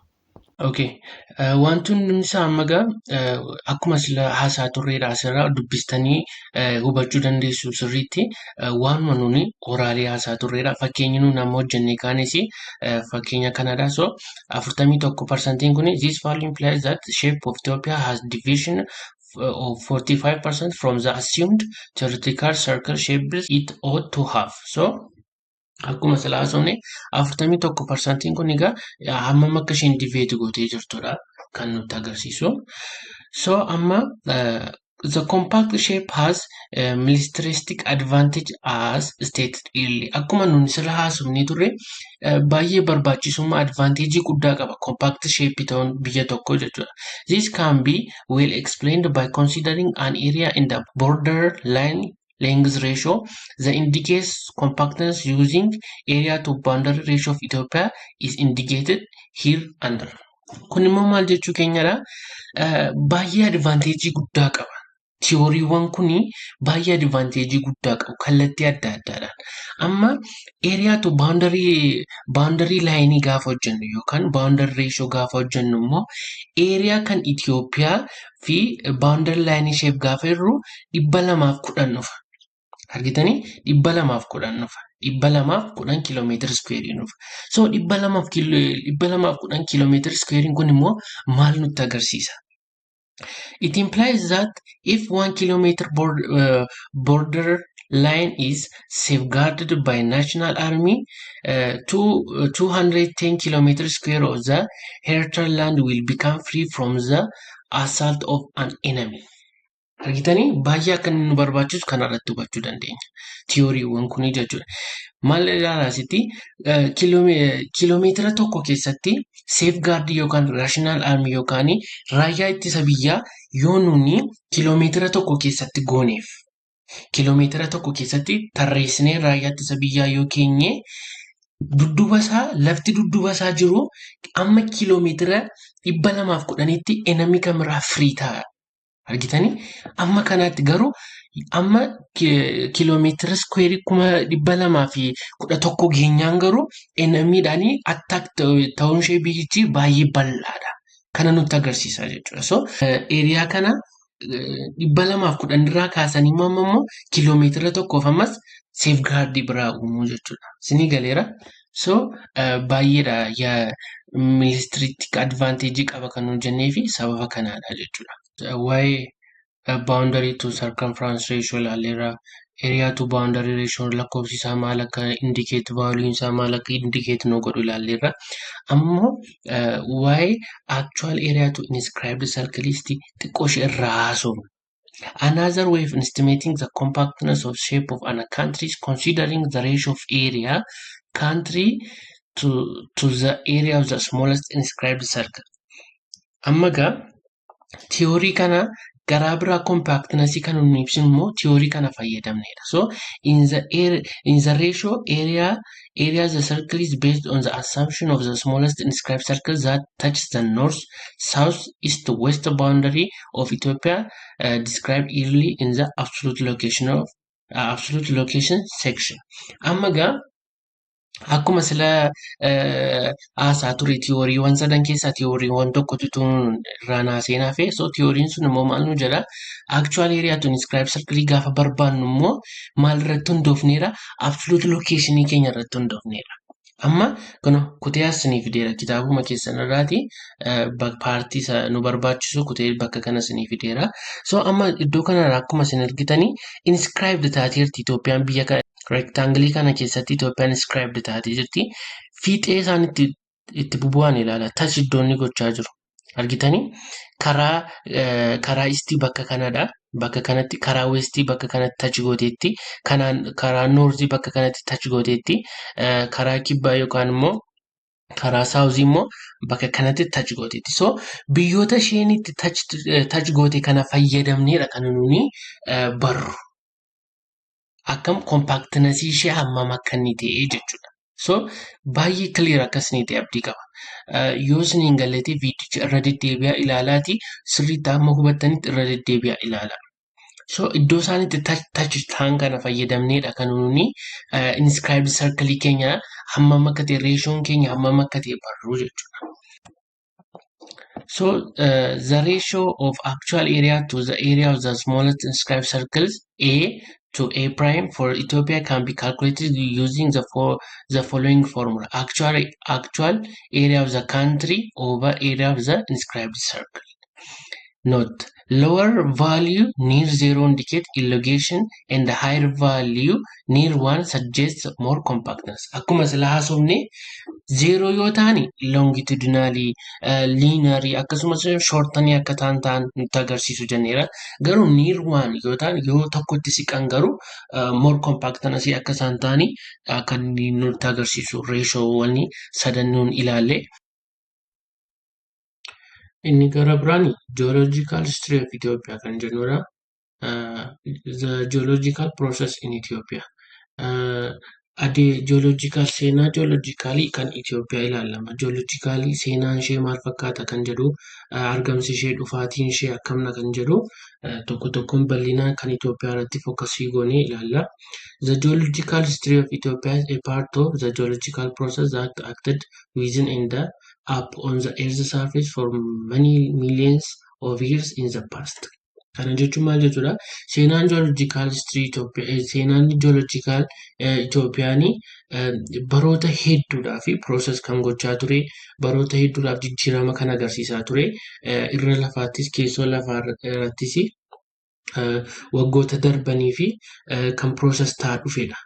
Okay. Wanti isaa amma akkuma sila haasaa turreedha asirraa dubbistanii hubachuu dandeessu sirriitti waanuma nuni qoraalee haasaa turreedha. Fakkeenyi nuyi nama hojjennee kaanes fakkeenya kanadha. So 41% kun this value implies that shape of Ethiopia has deviation of 45% from the assumed theoretical circle shape it ought to have. So akkuma sila haasofne 41% kun egaa hammam akka isheen deviate gootee jirtudha kan nutti agarsiisu. So amma the compact shape has militaristic advantage as stated earlier. Akkuma nuti sila haasofne turre baay'ee barbaachisummaa advantage guddaa qaba compact shape ta'uun biyya tokko jechuudha. This can be well explained by considering an area in the borderline length ratio that indicates compactness using area to boundary ratio of Ethiopia is indicated here under. Kun immoo maal jechuu keenyadha? Baay'ee advantage guddaa qaba. Tiyooriiwwan kuni baay'ee advaanteejii guddaa qabu kallattii adda addaadhaan. Amma eeriyaatu baawundarii laayinii gaafa hojjennu yookaan baawundarii reeshoo gaafa hojjennu immoo eeriyaa kan Itoophiyaa fi baawundarii laayinii isheef gaafa jirru 210 dhufa. Argitanii 210 dhufa. 210 kiiloomeetira iskuweerii dhufa. So 210 kiiloomeetira iskuweeriin kun immoo maal nutti agarsiisa? It implies that if 1 kilometer border line is safeguarded by National Army, 210 kilometers square of the hinterland will become free from the assault of an enemy. Argitanii baay'ee akka nu barbaachisu kanarratti hubachuu dandeenya. Tiyooriiwwan kuni jechuudha. Maal ilaalaa asitti kiiloomeetira tokko keessatti safeguard yookaan national army yookaan raayyaa ittisa biyyaa yoo nuni kiiloomeetira tokko keessatti gooneef kiiloomeetira tokko keessatti tarreessinee raayyaa ittisa biyyaa yoo keenye lafti dudduuba isaa jiru amma kiiloomeetira 210tti enemy kamirraa firii ta'a. Argitanii amma kanaatti garuu amma kiiloomeetira iskuweerii 211 geenyaan garuu enemiidhaanii attack ta'uun ishee biyyichi baay'ee bal'aadha. Kana nutti agarsiisa jechuudha. So eeriyaa kana 210 irraa kaasanii immoo kiiloomeetira tokkoof ammas safeguard biraa uumuu jechuudha. Isinii galeera. So baay'eedha yaa militariitti advaanteejii qaba kan nuti jennee fi sababa kanaadha jechuudha. Why boundary to circumference ratio ilaalleerra area to boundary ratio lakkoofsi isaa maal akka indicate value isaa maal akka indicate nu godhu ilaalleerra ammoo why actual area to inscribed circle is xiqqoo ishee irraa haasofna. Another way of estimating the compactness of shape of a country is considering the ratio of area country to the area of the smallest inscribed circle. Ammaga theory kana garaa biraa compactness kan nu ibsinu immoo theory kana fayyadamneedha. So in the ratio area the circle is based on the assumption of the smallest inscribed circle that touches the north, south, east, west boundary of Ethiopia described early in the absolute location section. Ammaga akkuma sila haasaa ture tiyooriiwwan sadan keessaa tiyooriiwwan tokkotu irraan haaseenaa fe so tiyooriin sun immoo maal nu jedha actual area to inscribe circle gaafa barbaannu immoo maal irratti hundoofneera absolute location keenya irratti hundoofneera. Amma kun kutee asiniif fideera kitaabuma keessan irraati paartii nu barbaachisu kutee bakka kana asiniif fideera. So amma iddoo kanarraa akkuma isin argitanii inscribed taateerti Itoophiyaan biyya kana rectangle kana keessatti Itoophiyaan inscribed taatee jirti. Fiixee isaan itti bubu'an ilaala. Tas iddoonni gochaa jiru. Argitanii karaa istii bakka kanadha. Bakka kanatti karaa westii bakka kanatti touch gooteetti. Karaa noorzii bakka kanatti touch gooteetti. Karaa kibbaa yookaan immoo karaa saawuzii immoo bakka kanatti touch gooteetti. So biyyoota isheen itti touch goote kana fayyadamneedha kan nuni barru. Akkam compactness ishee hammam akka inni ta'e jechuudha. So baay'ee clear akkasni ta'e abdii qaba. Yoo isin hin galletti viidiyocha irra deddeebi'aa ilaalaati sirriitti amma hubattanitti irra deddeebi'aa ilaala. So iddoo isaanitti touch ta'an kana fayyadamneedha kan nuni inscribed circle keenya hammam akka ta'e ratioon keenya hammam akka ta'e barru jechuudha. So the ratio of actual area to the area of the smallest inscribed circles A to A prime for Ethiopia can be calculated using the following formula. Actual area of the country over area of the inscribed circle. Note, lower value near 0 indicate elongation and the higher value near 1 suggests more compactness. Akkuma sila haasofne 0 yoo ta'ani longitudinally, linearly akkasumas shortanii akka ta'an nutti agarsiisu jenneera. Garuu near 1 yoo ta'an yoo tokkotti siqan garuu more compactness akka isaan ta'ani akka nutti agarsiisu ratioowwan sadan nuun ilaalle. Inni gara biraan geological history of Ethiopia kan jennudha. The geological process in Ethiopia. Jooloojikaal seenaa jooloojikaalii kan Itoophiyaa ilaalama. Jooloojikaalii seenaan ishee maal fakkaata kan jedhu argamsi ishee dhufaatiin ishee akkamna kan jedhu tokko tokkoon bal'inaan kan Itoophiyaa irratti fookasii goonee ilaalla. The geological history of Ethiopia is a part of the geological process that acted within and up on the earth's surface for many millions of years in the past. Kana jechuun maal jechuudha? Seenaan geological history Itoophiyaa, seenaan geological Itoophiyaanii baroota hedduudhaa fi process kan gochaa ture, baroota hedduudhaaf jijjiirama kan agarsiisaa ture, irra lafaattis keessoo lafaa irrattis waggoota darbanii fi kan process ta'aa dhufedha.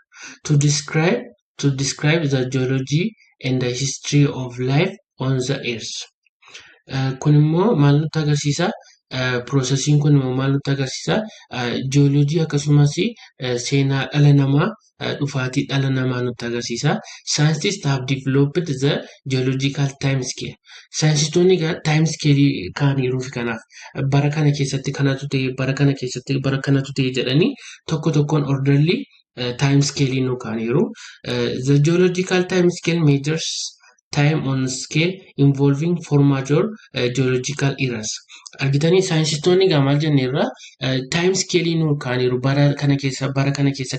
To describe the geology and the history of life on the earth. Kun immoo maal nutti agarsiisa? Processiin kun immoo maal nutti agarsiisa? Geolojii akkasumas seenaa dhala namaa dhufaatii dhala namaa nutti agarsiisa. Scientists have developed the geological time scale. Saayinsistoonni time scale kaaniiruuf kanaaf bara kana keessatti kanatu ta'e, bara kana keessatti bara kanatu ta'e jedhanii tokko tokkoon orderly time scale nu kaaniiru. The geological time scale measures time on scale involving four major geological eras. Argitanii saayinsistoonni maal jenneerra time scale nu kaaniiru bara kana keessa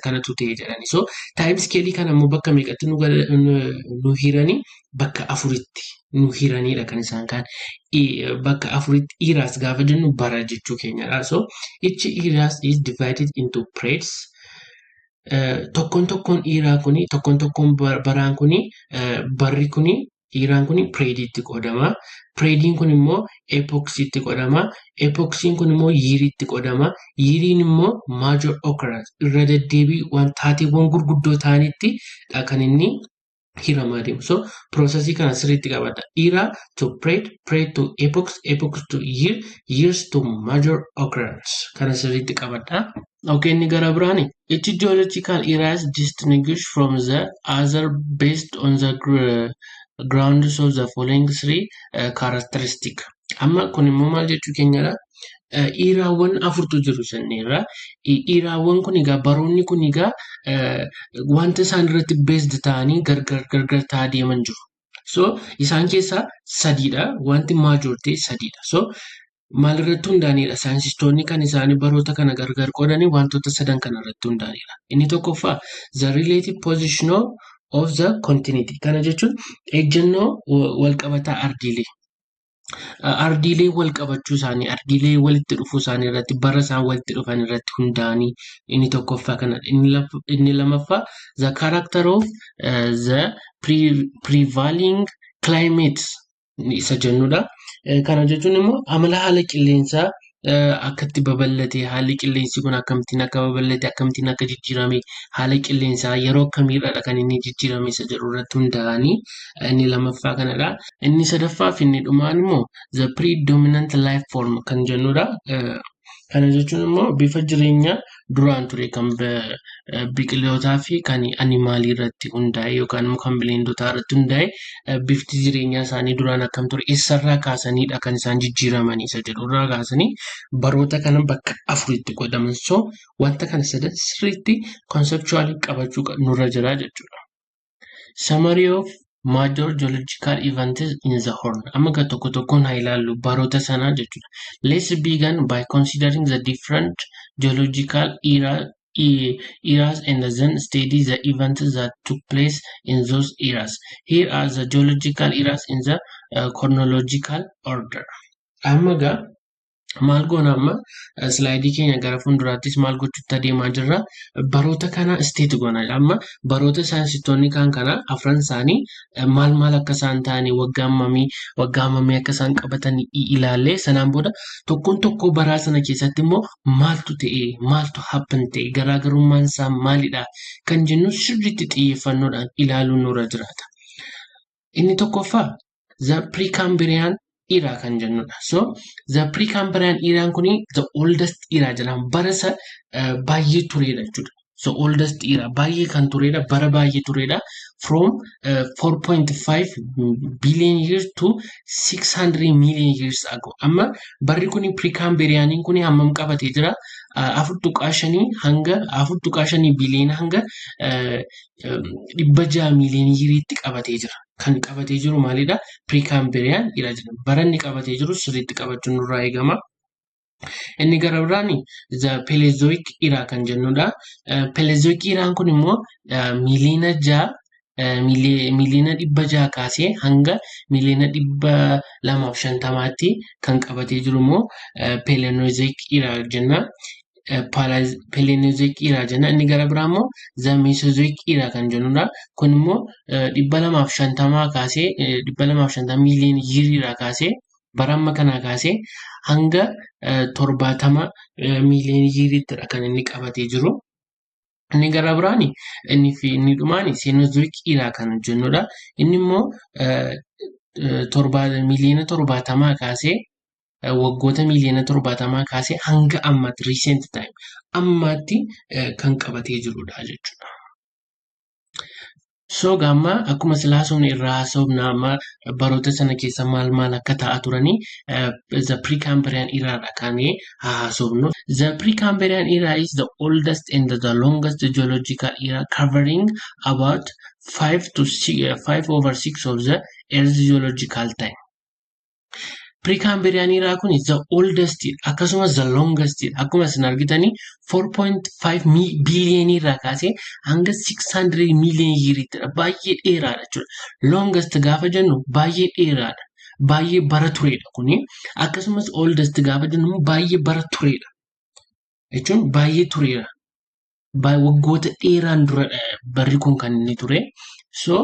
kanatu ta'e jedhani. So time scale kana immoo bakka meeqatti nu hiranii bakka afuritti nu hiranidha kan isaan kaan. Bakka afuritti eras gaafa jennu bara jechuu keenyadha. So each eras is divided into periods. Tokkoon eeraa kuni tokkoon baraan kuni barri kuni eeraan kuni periodiitti qoodama. Periodiin kun immoo epoxiitti qoodama. Epoxiin kun immoo yeariitti qoodama. Yeariin immoo major occurrence irra deddeebii taateewwan gurguddoo ta'anitti kan inni hiramaa deemu. So processii kana sirriitti qabadha. Era to period, period to epoch, epoch to year, years to major occurrence. Kana sirriitti qabadha. Okay, inni gara biraani. Each geological era is distinguished from the other based on the grounds of the following three characteristics. Amma kun immoo maal jechuu keenyadha? Eraawwan afurtu jiru sanneerra. Eraawwan kun egaa baroonni kun egaa wanta isaan irratti based ta'anii gargar ta'aa deeman jiru. So isaan keessaa sadiidha. Wanti major ta'e sadiidha. So maal irratti hundaa'anidha? Saayinsistoonni kan isaanii baroota kana gargar qoodanii wantoota sadan kana irratti hundaa'anidha. Inni tokkoffaa the relative position of the continuity. Kana jechuun ejjennoo walqabataa ardiilee. Ardiilee wal qabachuu isaanii, ardiilee walitti dhufuu isaanii irratti bara isaan walitti dhufan irratti hundaa'anii inni tokkoffaa kanadha. Inni lamaffaa the character of the prevailing climate isa jennudha. Kana jechuun immoo amala haala qilleensaa akkatti babal'ate, haalli qilleensi kun akkamittiin akka babal'ate, akkamittiin akka jijjiirame, haala qilleensaa yeroo akkamiidha kan inni jijjiirame isa jedhu irratti hundaa'anii inni lamaffaa kanadha. Inni sadaffaa fi inni dhumaan immoo the predominant life form kan jennudha. Kana jechuun immoo bifa jireenyaa duraan ture kan biqilootaa fi kan animaalii irratti hundaa'e yookaan immoo kan bileendotaa irratti hundaa'e bifti jireenyaa isaanii duraan akkam ture eessarraa kaasanidha kan isaan jijjiiramanii isa jedhurraa kaasanii baroota kana bakka afuritti qoodaman. So wanta kana sadan sirriitti conceptually qabachuu nurra jira jechuudha. Summary of major geological events in the horn. Amma tokko tokkoon haa ilaallu baroota sanaa jechuudha. Let's begin by considering the different geological eras and then study the events that took place in those eras. Here are the geological eras in the chronological order. Amma maal goona amma slaayidii keenya gara fuulduraattis maal gochuutti adeemaa jirra? Baroota kana isteeti goona. Amma baroota saayinsistoonni kan kana afran isaanii maal akka isaan ta'anii waggaa hammamii akka isaan qabatanii ilaallee sanaan booda tokko baraa sana keessatti immoo maaltu ta'e, maaltu happen ta'e, garaagarummaan isaa maalidha kan jennu sirriitti xiyyeeffannoodhaan ilaaluun nurra jiraata. Inni tokkoffaa the Precambrian era kan jennudha. So the Precambrian era kuni the oldest era jedhama. Bara isa baay'ee turedha jechuudha. So oldest era baay'ee kan turedha, bara baay'ee turedha. From 4.5 billion years to 600 million years ago. Amma barri kuni Precambrianiin kuni hammam qabatee jira? 4.5 hanga 4.5 biliyoona hanga 600 miliyoona yiriitti qabatee jira. Kan qabatee jiru maalidha? Precambrian era jedhama. Bara inni qabatee jiru sirriitti qabachuun nurraa eegama. Inni gara biraani Paleozoic era kan jennudha. Paleozoic eraan kun immoo miliyoona 6 miliyoona 600 kaasee hanga miliyoona 250tti kan qabatee jiru immoo Paleozoic era jenna. Paleozoic era jenna. Inni gara biraa immoo Mesozoic era kan jennudha. Kun immoo 250 kaasee 250 miliyoona yiriirraa kaasee bara amma kanaa kaasee hanga 70 miliyoona yiriittidha kan inni qabatee jiru. Inni gara biraani inni dhumaani Cenozoic era kan jennudha. Inni immoo miliyoona 70 kaasee waggoota miliyoona 70 kaasee hanga ammaatti recent time ammaatti kan qabatee jirudha jechuudha. So gamma akkuma silaasuun irraa haasofna amma baroota sana keessa maal akka ta'aa turanii the Precambrian era dha kan haasofnu. The Precambrian era is the oldest and the longest geological era covering about 5/6 of the Earth's geological time. Precambrian era kun is the oldest akkasumas the longest akkuma isin argitanii 4.5 billion irraa kaasee hanga 600 million yiriittidha. Baay'ee dheeraadha jechuudha. Longest gaafa jennu baay'ee dheeraadha. Baay'ee bara turedha kuni. Akkasumas oldest gaafa jennu baay'ee bara turedha. Jechuun baay'ee turedha. Waggoota dheeraan dura barri kun kan inni ture. So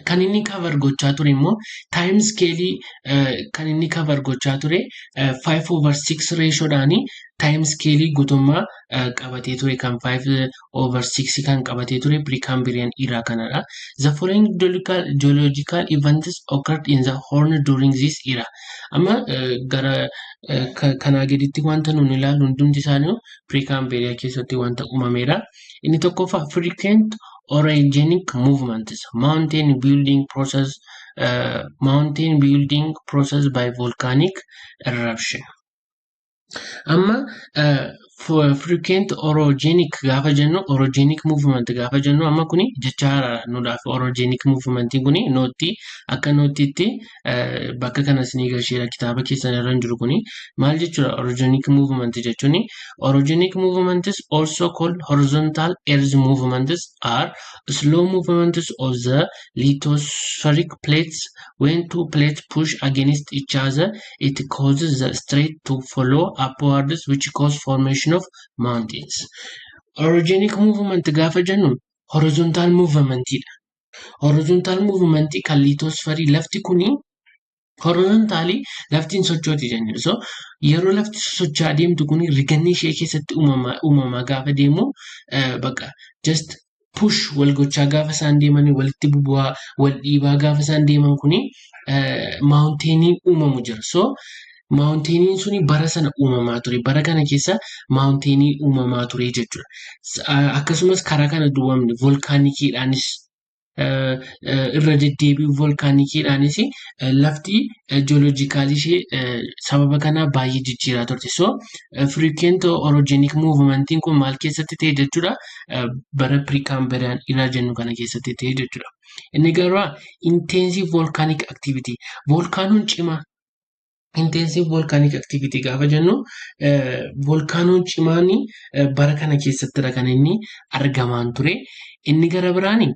kan inni cover gochaa ture immoo time scale kan inni cover gochaa ture 5/6 ratio dhaani time scale guutummaa qabatee ture kan 5/6 kan qabatee ture Precambrian era kanadha. The following geological events occurred in the Horn during this era. Amma gara kanaa gaditti wanta nuti ilaallu hundumti isaanii Precambrian keessatti wanta uumameedha. Inni tokkoffaa frequent orogenic movements, mountain building process by volcanic eruption. Amma frequent orogenic gaafa jennu orogenic movement gaafa jennu amma kuni jecha nuudhaaf orogenic movement kuni nootti akka noottiitti bakka kanas ni gasheera kitaaba keessan irra jiru kuni maal jechuudha orogenic movement jechuun orogenic movements also called horizontal earth movements are slow movements of the lithospheric plates. When two plates push against each other, it causes the strait to follow upwards, which cause formation of mountains. Orogenic movement gaafa jennu horizontal movement dha. Horizontal movement kan lithospheric lafti kuni horizontally laftiin sochooti jenna. So yeroo lafti socho'aa deemtu kuni riganni ishee keessatti uumama gaafa deemu bakka just push wal gochaa gaafa isaan deemanii walitti bubu'aa wal dhiibaa gaafa isaan deeman kuni mountainiin uumamu jira. So mountainiin suni bara sana uumamaa ture. Bara kana keessa mountainiin uumamaa ture jechuudha. Akkasumas karaa kana duwwamne volkaanikiidhaanis irra deddeebi'u volkaanikiidhaanis lafti geological ishee sababa kana baay'ee jijjiiraa turte. So frequent orogenic movement kun maal keessatti ta'e jechuudha bara Precambrian era jennu kana keessatti ta'e jechuudha. Inni garuu intensive volcanic activity volkaanoon cimaa intensive volcanic activity gaafa jennu volkaanoon cimaani bara kana keessattidha kan inni argamaan ture. Inni gara biraani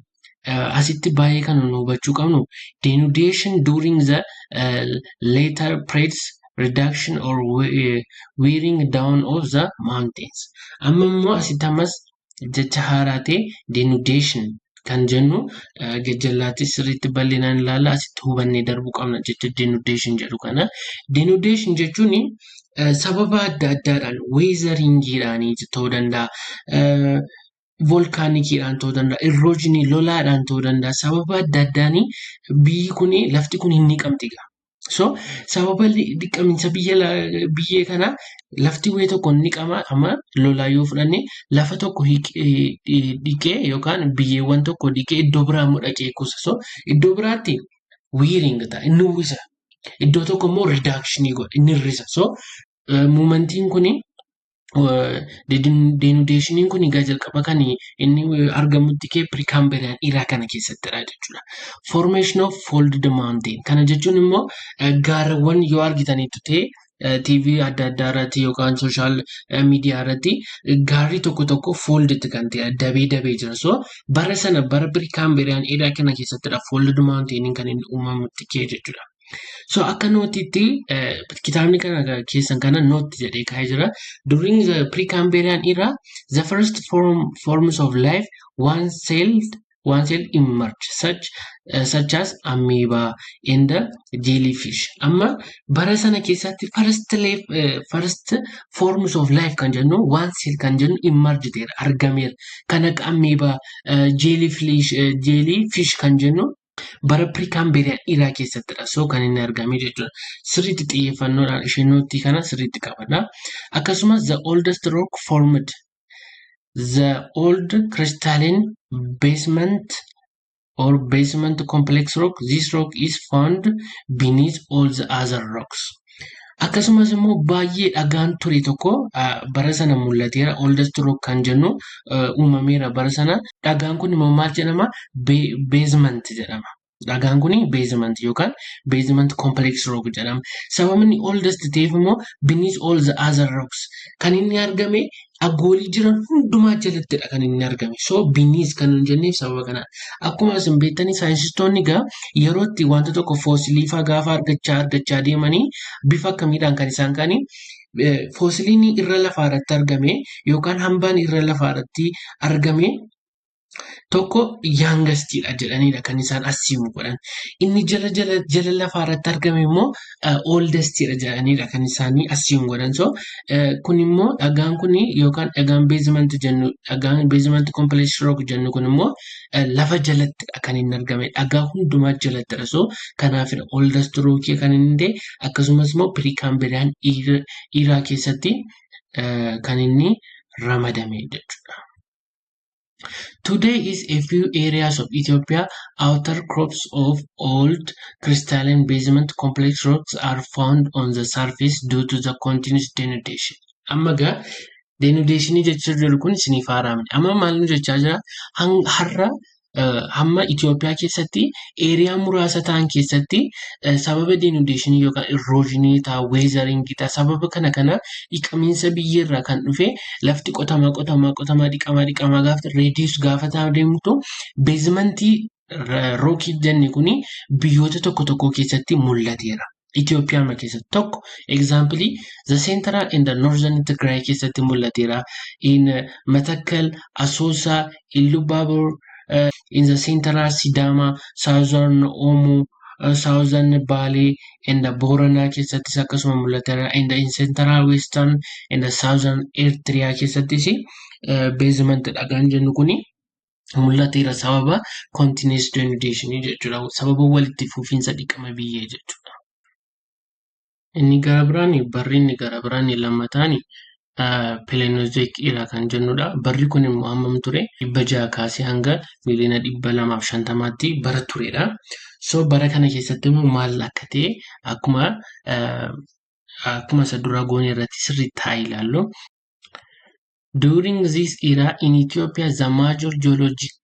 asitti baay'ee kan nu hubachuu qabnu denudation during the later periods reduction or wearing down of the mountains. Amma immoo asitti ammas jecha haaraa ta'e denudation kan jennu gajjallaatti sirriitti bal'inaan ilaalla asitti hubannee darbuu qabna jecha denudation jedhu kana. Denudation jechuun sababa adda addaadhaan weezaringiidhaan ta'uu danda'a. Volkaanikiidhaan ta'uu danda'a, eroojinii lolaadhaan ta'uu danda'a. Sababa adda addaanii biyyi kun lafti kun hin niqamti. So sababa dhiqamiinsa biyyee kana lafti wayii tokko ni qama amma lolaa yoo fudhanne lafa tokko dhiqee yookaan biyyeewwan tokko dhiqee iddoo biraa immoo dhaqee kuusa. So iddoo biraatti wearing ta'a inni uwwisa. Iddoo tokko immoo reductionii godha inni hir'isa. So muumantiin kuni denudationiin kun egaa jalqaba kan inni argamutti kee Precambrian era kana keessattidha jechuudha. Formation of folded mountain kana jechuun immoo gaarreewwan yoo argitanitti ta'e TV adda addaa irratti yookaan social media irratti gaarri tokko folded kan ta'e dabee jira. So bara sana bara Precambrian era kana keessattidha folded mountain kan inni uumamutti kee jechuudha. So akka nootiitti kitaabni kana keessan kana noot jedhee kaa'ee jira. During the Precambrian era, the first forms of life one-celled emerged, such as amoeba and the jellyfish. Amma bara sana keessatti first forms of life kan jennu one cell kan jennu emerged argameera. Kan akka amoeba, jellyfish kan jennu bara Precambrian era keessattidha. So kan inni argame jechuudha. Sirriitti xiyyeeffannoodhaan ishee nootii kana sirriitti qabadha. Akkasumas the oldest rock formed the old crystalline basement or basement complex rock. This rock is found beneath all the other rocks. Akkasumas immoo baay'ee dhagaan ture tokko bara sana mul'ateera. Oldest rock kan jennu uumameera bara sana. Dhagaan kun immoo maal jedhama? Basement jedhama. Dhagaan kun basement yookaan basement complex rock jedhama. Sababni oldest ta'eef immoo beneath all the other rocks kan inni argame aggoolii jiran hundumaa jalattidha kan inni argame. So beneath kan hin jenneef sababa kana. Akkuma isin beektanii saayinsistoonni egaa yeroo itti wanta tokko foosilii fa'aa gaafa argachaa deemanii bifa akkamiidhaan kan isaan ka'anii foosiliin irra lafaa irratti argame yookaan hambaan irra lafaa irratti argame tokko youngestidha jedhanidha kan isaan assume godhan. Inni jala lafaa irratti argame immoo oldestidha jedhanidha kan isaanii assume godhan. So kun immoo dhagaan kun yookaan dhagaan basement jennu dhagaan basement complex rock jennu kun immoo lafa jalattidha kan inni argame. Dhagaa hundumaa jalattidha. So kanaafidha oldest rock kan inni ta'e akkasumas immoo Precambrian era keessatti kan inni ramadame jechuudha. Today is a few areas of Ethiopia outer crops of old crystalline basement complex rocks are found on the surface due to the continuous denudation. Amma gaa denudationii jechaa jiru kun isiniif haaraamne. Amma maal nu jechaa jira? Har'a hamma Itoophiyaa keessatti eeriyaa muraasa ta'an keessatti sababa denudationii yookaan erosionii ta'a weezaringii ta'a sababa kana dhiqamiinsa biyyeerraa kan dhufe lafti qotamaa dhiqamaa gaafa reedius gaafa ta'aa deemtu beezimentii rookii jenne kuni biyyoota tokko keessatti mul'ateera. Itoophiyaa keessatti tokko example the central and the northern Tigray keessatti mul'ateera. In Matakkal, Asoosa, Illubabor, in the central Sidama, southern Omo, southern Bali, and the Borana keessattis akkasuma mul'ateera. In the central western and the southern Eritrea keessattis basement dhagaan jennu kuni mul'ateera sababa continuous denudation jechuudha. Sababa walitti fufiinsa dhiqama biyyee jechuudha. Inni gara biraan lammataani Paleozoic era kan jennudha. Barri kun immoo hammam ture? 600 kaasee hanga miliyoona 250tti bara turedha. So bara kana keessatti immoo maal akka ta'e akkuma isa dura goone irratti sirriitti haa ilaallu. During this era in Ethiopia, the major geologic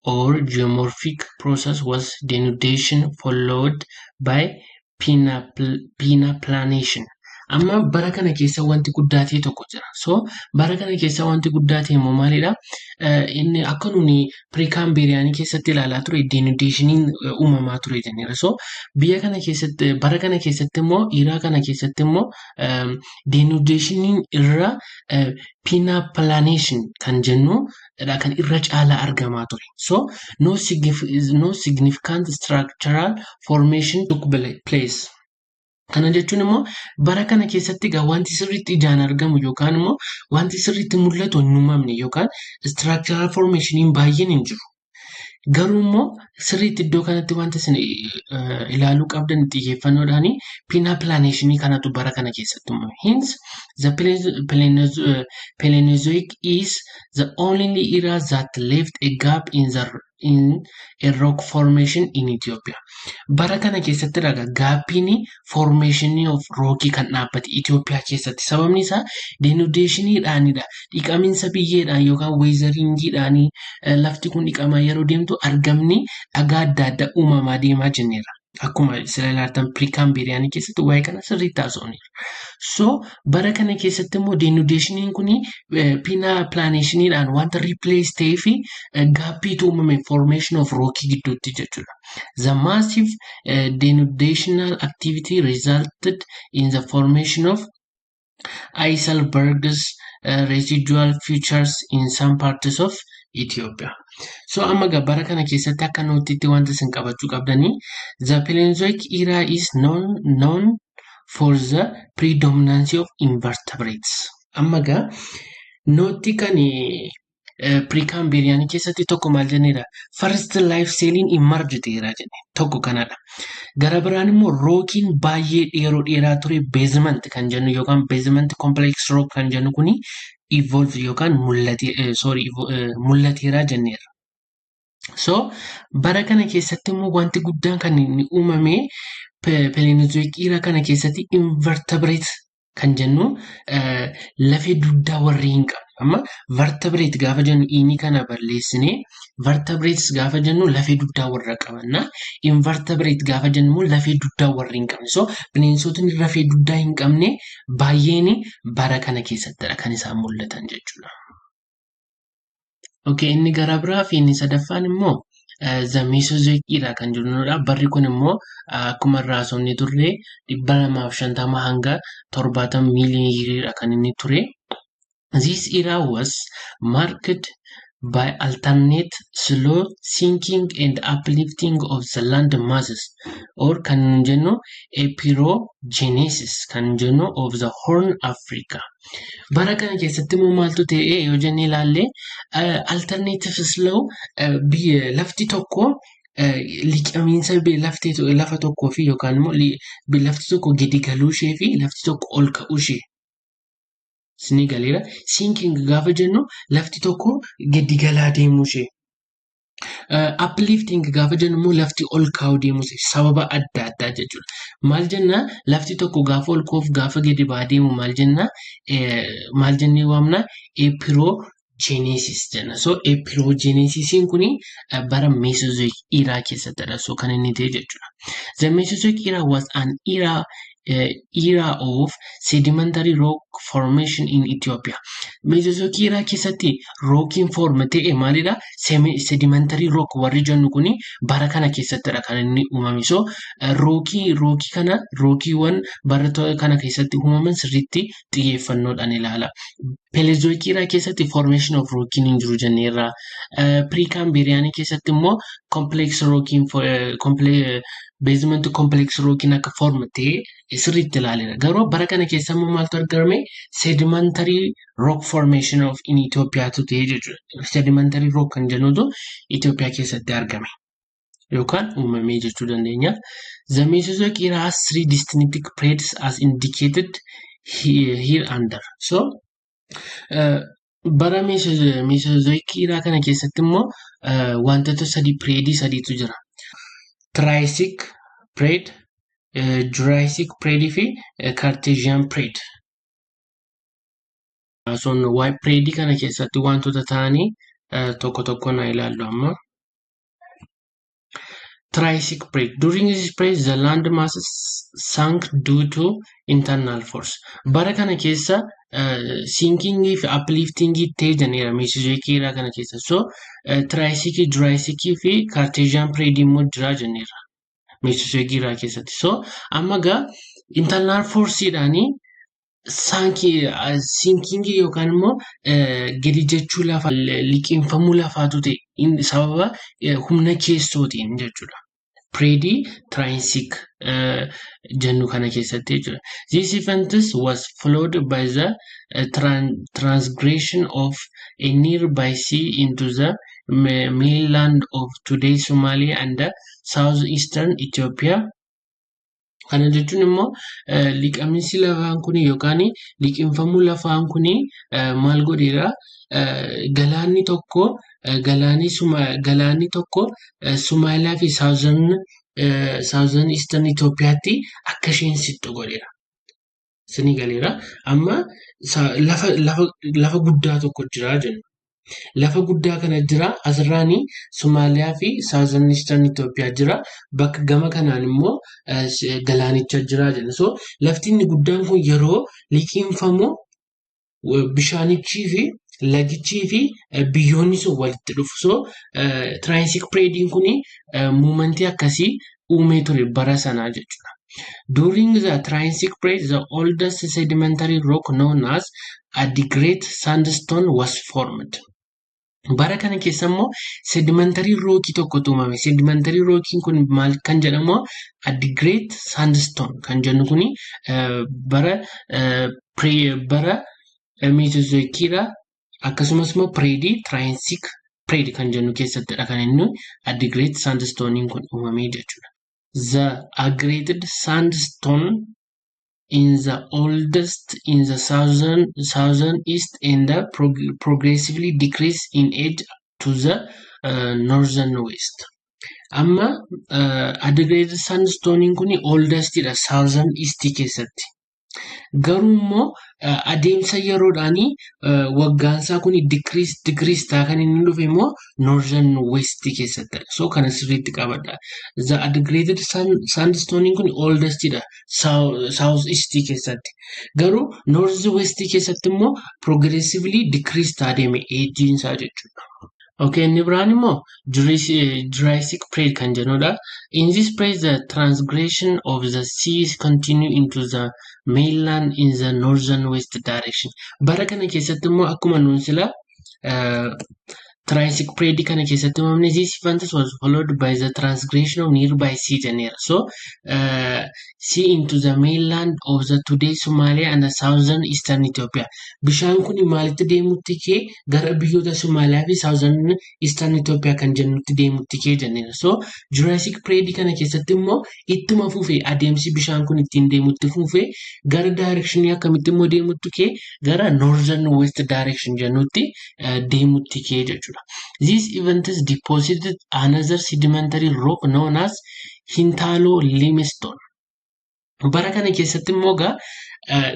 or geomorphic process was denudation followed by penaplanation. Amma bara kana keessa wanti guddaa ta'e tokko jira. So bara kana keessa wanti guddaa ta'e immoo maalidha? Inni akka nuni Precambrian keessatti ilaalaa ture denudationiin uumamaa ture jenneera. So biyya kana keessatti bara kana keessatti immoo era kana keessatti immoo denudationiin irra penaplanation kan jennu kan irra caalaa argamaa ture. So no significant structural formation took place. Kana jechuun immoo bara kana keessatti wanti sirriitti ijaan argamu yookaan immoo wanti sirriitti mul'atu hin uumamne yookaan structural formationiin baay'een hin jiru. Garuu immoo sirriitti iddoo kanatti wanta isin ilaaluu qabdan xiyyeeffannoodhaani Pina Planationii kanatu bara kana keessatti uumame. Hence, the Paleozoic is the only era that left a gap in a rock formation in Ethiopia. Bara kana keessatti gaappiin formationii of rockii kan dhaabbate Itoophiyaa keessatti. Sababni isaa denudationiidhaanidha. Dhiqaminsa biyyeedhaan yookaan weezaringiidhaanii lafti kun dhiqamaa yeroo deemtu argamni dhagaa adda addaa uumamaa deemaa jenneerra. Akkuma sila ilaaltan Precambrian keessatti waa'ee kana sirriitti haasofneerra. So bara kana keessatti immoo denudationiin kun Pina Planationiidhaan wanta replace ta'ee fi gaappiitu uumame formation of rockii gidduutti jechuudha. The massive denudational activity resulted in the formation of icebergs, residual features in some parts of Ethiopia. So amma bara kana keessatti akka nootitti wanta isin qabachuu qabdanii the Paleozoic era is known for the predominance of invertebrates. Amma nooti kan Precambrian keessatti tokko maal jenneedha? First life celliin emerge ta'eera jenne tokko kanadha. Gara biraan immoo rookiin baay'ee dheeraa ture basement kan jennu yookaan basement complex rock kan jennu kuni evolve yookaan mul'ateera jenneera. So bara kana keessatti immoo wanti guddaan kan inni uumame Paleozoic era kana keessatti invertebrate kan jennu lafee dugdaa warri hin qabne. Amma vertebrate gaafa jennu inni kana balleessinee vertebrates gaafa jennu lafee dugdaa warra qabanna. Invertebrate gaafa jennu lafee dugdaa warri hin qabne. So bineensotni lafee dugdaa hin qabne baay'een bara kana keessattidha kan isaan mul'atan jechuudha. Okay, inni gara biraa fi inni sadaffaan immoo the Mesozoic era kan jennudha. Barri kun immoo akkuma irraa haasofne turre 250 hanga 70 miiliyooniidha kan inni ture. This era was marked by alternate slow sinking and uplifting of the land masses, or kan jennu epirogenesis kan jennu of the Horn Africa. Bara kana keessatti immoo maaltu ta'e yoo jenne ilaalle alternative slow lafti tokko liqamiinsa lafa tokkoo fi yookaan immoo lafti tokko gadi galuu ishee fi lafti tokko ol ka'uu ishee. Sinigaleera sinking gaafa jennu lafti tokko gadi galaa deemuu ishee. Uplifting gaafa jennu immoo lafti ol ka'uu deemuu ishee sababa adda addaa jechuudha. Maal jenna lafti tokko gaafa ol ka'uuf gaafa gadi ba'aa deemu maal jennee waamna epirogenesis jenna. So epirogenesisin kuni bara Mesozoic era keessattidha. So kan inni ta'e jechuudha. The Mesozoic era was an era of sedimentary rock formation in Ethiopia. Mesozoic era keessatti rockiin form ta'e maalidha? Sedimentary rock warri jennu kuni bara kana keessattidha kan inni uumame. So rockiiwwan bara kana keessatti uumaman sirriitti xiyyeeffannoodhaan ilaala. Paleozoic era keessatti formation of rockiin hin jiru jenneerra. Precambrian keessatti immoo complex rockiin basement complex rockiin akka form ta'e sirriitti ilaaleera. Garuu bara kana keessa immoo maaltu argame? Sedimentary rock formation of in Itoophiyaatu ta'e jechuudha. Sedimentary rock kan jennutu Itoophiyaa keessatti argame yookaan uumame jechuu dandeenya. The Mesozoic era has 3 distinct periods as indicated here under. So bara Mesozoic era kana keessatti immoo wantoota periodii sadiitu jira. Triassic period, Jurassic period fi Cartesian period. So waa'ee periodii kana keessatti wantoota ta'anii tokko tokko na ilaallu amma. Triassic period. During this period, the land masses sank due to internal force. Bara kana keessa sinking fi uplifting ta'e jenneera Mesozoic era kana keessa. So Triassic, Jurassic fi Cartesian period immoo jira jenneera Mesozoic era keessatti. So amma internal forceidhaani sinking yookaan immoo gadi jechuu lafa liqinfamuu lafaatu ta'e sababa humna keessootiin jechuudha. Predii Triassic jennu kana keessatti jechuudha. This event was followed by the transgression of a nearby sea into the mainland of today Somalia and the southeastern Ethiopia. Kana jechuun immoo liqamiinsi lafaan kun yookaan liqinfamuu lafaan kun maal godheera galaanni tokko Somaaliyaa fi southern eastern Itoophiyaatti akka isheen siqxu godheera. Sini galeera amma lafa guddaa tokko jira jenna. Lafa guddaa kana jira asirraani Somaaliyaa fi southern eastern Itoophiyaa jira. Bakka gama kanaan immoo galaanicha jira jenna. So lafti inni guddaan kun yeroo liqinfamu bishaanichii fi lagichii fi biyyoonni sun walitti dhufu. So Triassic period kun muumentii akkasii uumee ture bara sanaa jechuudha. During the Triassic period, the oldest sedimentary rock known as Adigrat sandstone was formed. Bara kana keessa immoo sedimentary rockii tokkotu uumame. Sedimentary rockiin kun maal kan jedhamu Adigrat sandstone kan jennu kun bara Mesozoikiidha. Akkasumas immoo Triassic period kan jennu keessattidha kan inni Adigrat sandstone kun uumame jechuudha. The aggregated sandstone is the oldest in the southeast and progressively decrease in age to the northern west. Amma aggregated sandstone kun oldest idha southern east keessatti. Garuu immoo adeemsa yeroodhaani waggaansaa kun decrease ta'a kan inni dhufe immoo northern west keessattidha. So kana sirriitti qabadha. The aggregated sandstone kun oldest idha south east keessatti. Garuu north west keessatti immoo progressively decrease ta'a deeme age isaa jechuudha. Okay, inni biraan immoo Jurassic period kan jennudha. In this period, the transgression of the seas continue into the mainland in the northern west direction. Bara kana keessatti immoo akkuma nuun sila Triassic period kana keessatti uumamne this event was followed by the transgression of nearby sea jenneera. So sea into the mainland of the today Somalia and the southern eastern Ethiopia. Bishaan kun maalitti deemutti kee gara biyyoota Somaaliyaa fi southern eastern Ethiopia kan jennutti deemutti kee jenneera. So Jurassic period kana keessatti immoo ittuma fufee adeemsi bishaan kun ittiin deemutti fufee gara directionii akkamitti immoo deemutti kee gara northern west direction jennutti deemutti kee jechuudha. This event is deposited another sedimentary rock known as Hintalo limestone. Bara kana keessatti immoo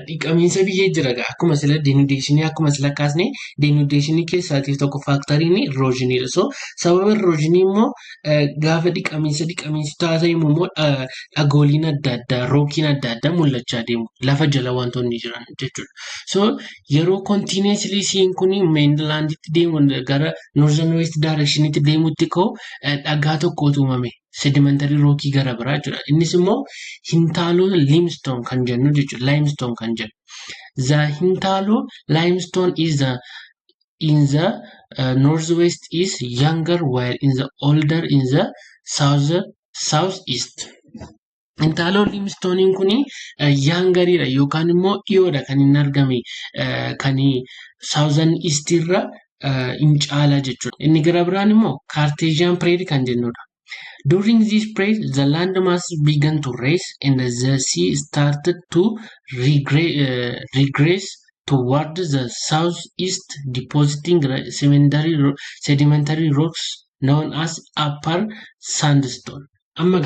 dhiqamiinsa biyyee jira akkuma sila denudation akkuma sila kaasne denudation keessaatiif tokko factoriin erosionidha. So sababa erosion immoo gaafa dhiqamiinsi taasifamu immoo dhagooliin adda addaa rookiin adda addaa mul'achaa deemu lafa jala wantoonni jiran jechuudha. So yeroo continuously siin kun mainlanditti deemu gara northern west directionitti deemutti koo dhagaa tokkotu uumame. Sedimentary rockii gara biraa jechuudha. Innis immoo Hintalo limestone kan jennu jechuudha. Limestone kan jennu. The Hintalo limestone is in the northwest is younger while in the older in the southeast. Hintalo limestone kuni youngeridha yookaan immoo dhiyoodha kan inni argame kan southern east irra in caala jechuudha. Inni gara biraan immoo Cartesian period kan jennudha. During this period, the landmass began to rise and the sea started to regress toward the southeast, depositing sedimentary rocks known as upper sandstone. Amma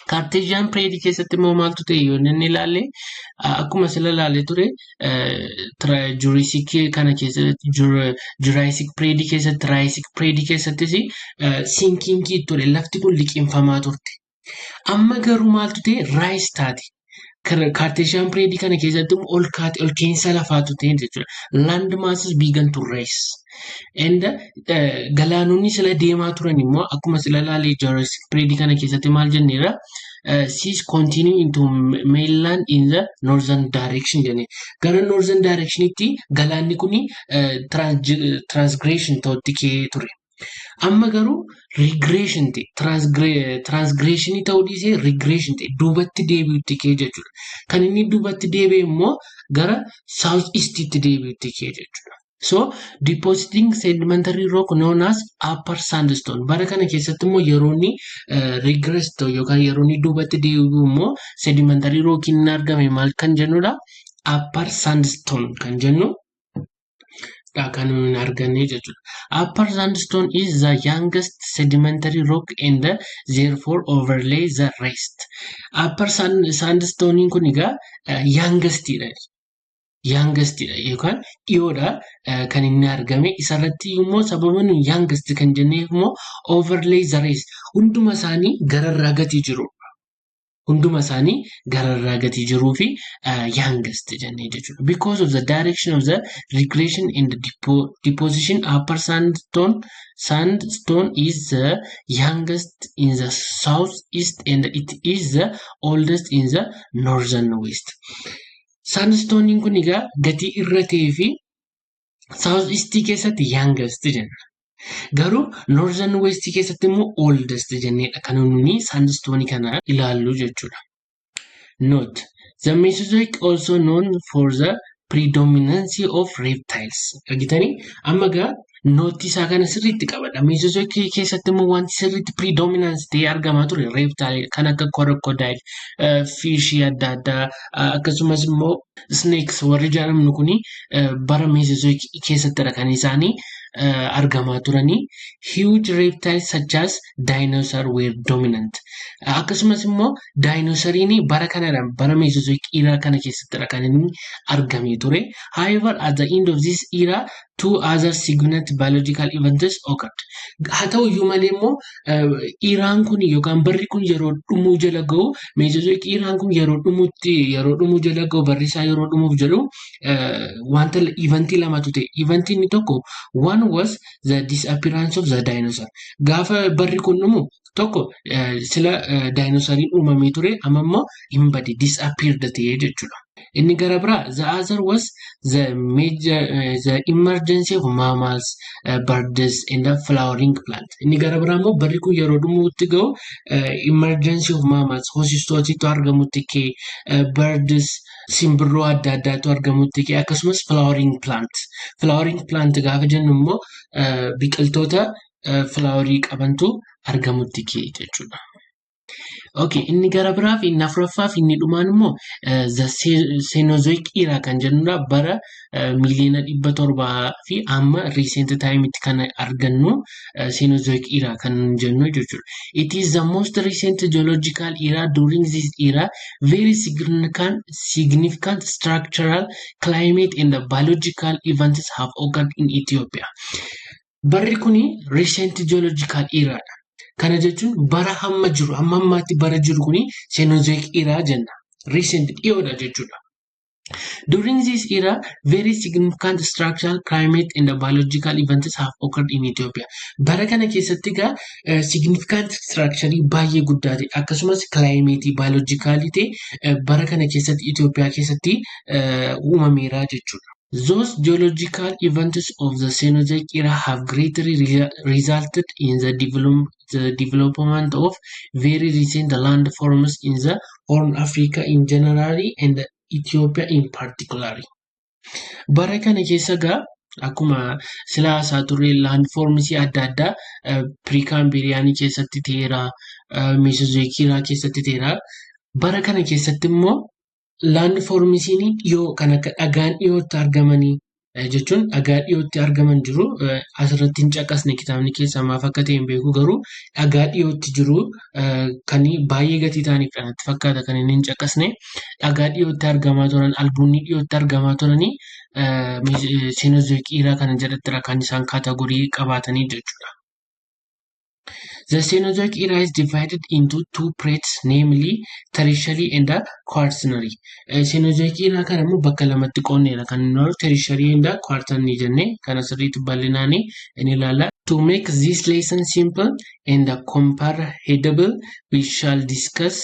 Cartesian period keessatti immoo maaltu ta'e yoo inni ilaalle akkuma sila ilaalle ture Jurassic kana keessatti Jurassic period keessatti Triassic period keessattis sinking ture lafti kun liqinfamaa turte. Amma garuu maaltu ta'e rise taate. Cartesian period kana keessatti ol kaate ol keensa lafaatu ta'e jechuudha. Land masses began to rise. And galaanonni sila deemaa turan immoo akkuma sila ilaalle Jurassic period kana keessatti maal jenneera seas continue into mainland in the northern direction jenne. Gara northern directionitti galaanni kuni transgression ta'utti kee ture. Amma garuu regression ta'e transgression ta'uu dhiisee regression ta'e duubatti deebi'utti kee jechuudha. Kan inni duubatti deebi'e immoo gara south eastitti deebi'utti kee jechuudha. So depositing sedimentary rock known as upper sandstone. Bara kana keessatti immoo yeroo inni regress ta'u yookaan yeroo inni duubatti deebi'u immoo sedimentary rock hin argame maal kan jennudha? Upper sandstone kan jennu kan hin arganne jechuudha. Upper sandstone is the youngest sedimentary rock and therefore overlay the rest. Upper sandstone kun egaa youngest dha. Youngest yookaan dhiyoodha kan inni argame isarratti immoo sababa nu youngest kan jenneef immoo overlay the rest hunduma isaanii gararraa gatii jiru. Hunduma isaanii gararraa gatii jiruu fi youngest jennee jechuudha. Because of the direction of the regression in the deposition, upper sandstone is the youngest in the southeast and it is the oldest in the northern west. Sandstone kun egaa gatii irra ta'ee fi southeast keessatti youngest jenna. Garuu northern west keessatti immoo oldest jenneedha kan nuyi sandstone kana ilaallu jechuudha. Note: the Mesozoic also known for the predominance of reptiles. Argitanii amma gaa nootii isaa kana sirriitti qabadha. Mesozoic keessatti immoo wanti sirriitti predominance ta'ee argamaa ture reptile kan akka crocodile, fish adda addaa akkasumas immoo snakes warri jedhamnu kuni bara Mesozoic keessattidha kan isaanii argamaa turanii. Huge reptiles such as dinosaur were dominant. Akkasumas immoo dinosauriin bara kanadha bara Mesozoic era kana keessattidha kan inni argamee ture. However, at the end of this era, two other significant biological events occurred. Haa ta'u iyyuu malee immoo eraan kun yookaan barri kun yeroo dhumuu jala ga'u Mesozoic eraan kun yeroo dhumuu jala ga'u barri isaa yeroo dhumuuf jedhu wanta eventii lamatu ta'e. Eventii inni tokko one was the disappearance of the dinosaur. Gaafa barri kun dhumu tokko sila dinosauriin uumamee ture amma immoo hin bade disappeared ta'ee jechuudha. Inni gara biraa the other was the emergence of mammals, birds and the flowering plant. Inni gara biraa immoo barri kun yeroo dhumuutti ga'u emergence of mammals hoosistootitu argamutti kee birds simbirroo adda addaatu argamutti kee akkasumas flowering plant gaafa jennu immoo biqiltoota flowerii qabantu argamutti kee jechuudha. Okay, inni gara biraa fi inni afuraffaa fi inni dhumaan immoo the Cenozoic era kan jennudha bara miliyoona 700 fi amma recent time itti kan argannu Cenozoic era kan jennu jechuudha. It is the most recent geological era. During this era, very significant structural, climate and biological events have occurred in Ethiopia. Barri kuni recent geological era dha. Kana jechuun bara hamma jiru hamma ammaatti bara jiru kuni Cenozoic era jenna. Recent dhiyoodha jechuudha. During this era, very significant structural, climate and biological events have occurred in Ethiopia. Bara kana keessatti egaa significant structure baay'ee guddaa ta'e akkasumas climate biologicality bara kana keessatti Ethiopia keessatti uumameera jechuudha. Those geological events of the Cenozoic era have greatly resulted in the development of very recent landforms in the Horn Africa in general and Ethiopia in particular. Bara kana keessa gaa akkuma silaa isaa turre landforms adda addaa Precambrian keessatti ta'eera, Mesozoic era keessatti ta'eera. Bara kana keessatti immoo landforms dhiyoo kan akka dhagaan dhiyootti argamanii jechuun dhagaa dhiyootti argaman jiru. Asirratti hin caqasne kitaabni keessaa maaf akka ta'e hin beeku garuu dhagaa dhiyootti jiru kan baay'ee gatii ta'aniif kanatti fakkaata kan inni hin caqasne. Dhagaa dhiyootti argamaa turan albuunni dhiyootti argamaa turanii Cenozoic era kana jedhattira kan isaan kaatagorii qabaatanii jechuudha. The Cenozoic era is divided into two periods, namely Tertiary and Quaternary. Cenozoic era kana immoo bakka lamatti qoonneera kan inni Tertiary and Quaternary jennee kana sirriitti bal'inaanii inni ilaalla. To make this lesson simple and comprehensible, we shall discuss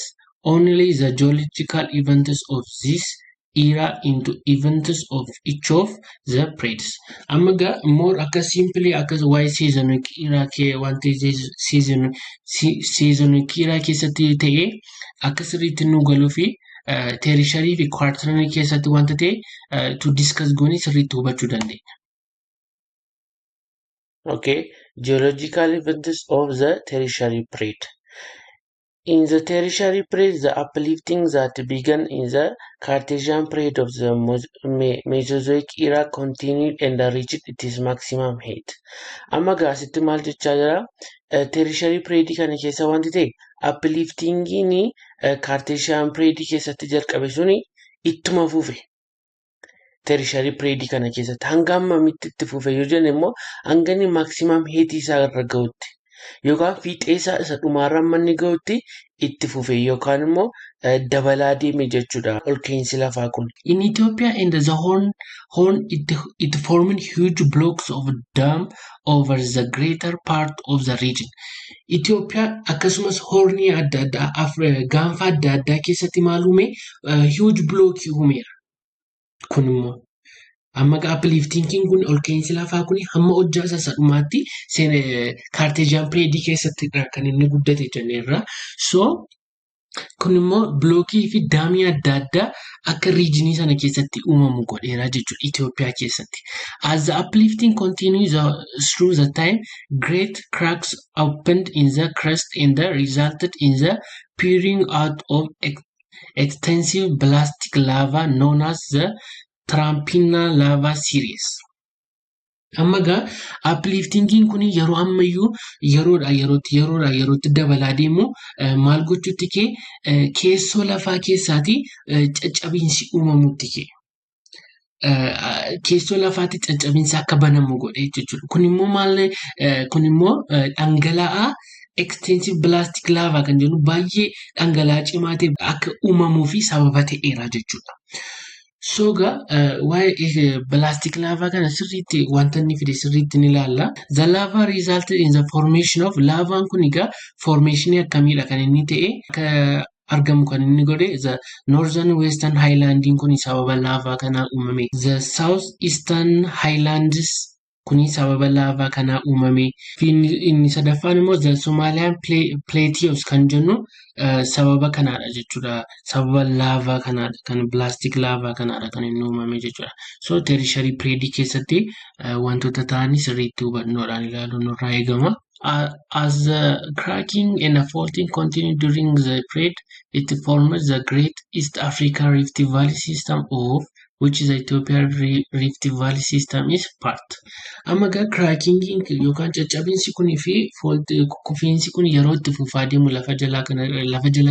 only the geological events of this era into events of each of the periods. Amma more akka simply akka why Cenozoic era ke wanti Cenozoic era keessatti ta'e akka sirriitti nu galuu fi Tertiary fi Quaternary keessatti wanta ta'e to discuss goonee sirriitti hubachuu dandeenya. Okay, geological events of the tertiary period. In the tertiary period, the uplifting that began in the Cartesian period of the Mesozoic era continued and reached its maximum height. Amma gaasitti maal jechaa jira? Tertiary period kana keessa wanti ta'e upliftingin Cartesian period keessatti jalqabe suni ittuma fufe. Tertiary period kana keessatti hanga ammamitti itti fufe yoo jenne immoo hanga inni maximum height isaa irra gahutti. Yookaan fiixee isaa isa dhumaarra manni gahutti itti fufe yookaan immoo dabalaa deeme jechuudha ol ka'iinsi lafaa kun. In Ethiopia and the horn it formed huge blocks of dam over the greater part of the region. Itoophiyaa akkasumas hornii adda addaa gaanfa adda addaa keessatti maal uume huge block uumeera. Kun immoo amma uplifting kun ol ka'iinsi lafaa kun hamma hojjaa isa dhumaatti Cartesian period keessatti kan inni guddate jenneerra. So kun immoo blookii fi daamii adda addaa akka riijinii sana keessatti uumamu godheera jechuudha Itoophiyaa keessatti. As the uplifting continues through the time, great cracks opened in the crust and resulted in the pouring out of extensive plastic lava known as the Trampina lava series. Amma egaa upliftingiin kun yeroo ammayyuu yerootti dabalaa deemu maal gochuutti keessoo lafaa keessaati caccabiinsi uumamutti keessoo lafaatti caccabiinsi akka banamu godhe jechuudha. Kun immoo dhangala'aa extensive plastic lava kan jennu baay'ee dhangala'aa cimaa ta'e akka uumamuu fi sababa ta'eera jechuudha. So waa'ee plastic lava kana sirriitti wanta inni fide sirriitti ni ilaalla. The lava resulted in the formation of lavaan kun egaa formation akkamiidha kan inni ta'e akka argamu kan inni godhe the northern western highlanding kun sababa lava kanaa uumame. The south eastern highlands kun sababa lava kanaa uumame. Inni sadaffaan immoo the Somalian plateaus kan jennu sababa kanaadha jechuudha. Sababa lava kanaadha kan plastic lava kanaadha kan inni uumame jechuudha. So tertiary period keessatti wantoota ta'anii sirriitti hubannoodhaan ilaaluun nurraa eegama. As the cracking and faulting continued during the period, it formed the Great East Africa Rift Valley system of which the Ethiopian Rift Valley system is part. Amma egaa cracking yookaan caccabinsi kunii fi kufiinsi kun yeroo itti fufaa deemu lafa jala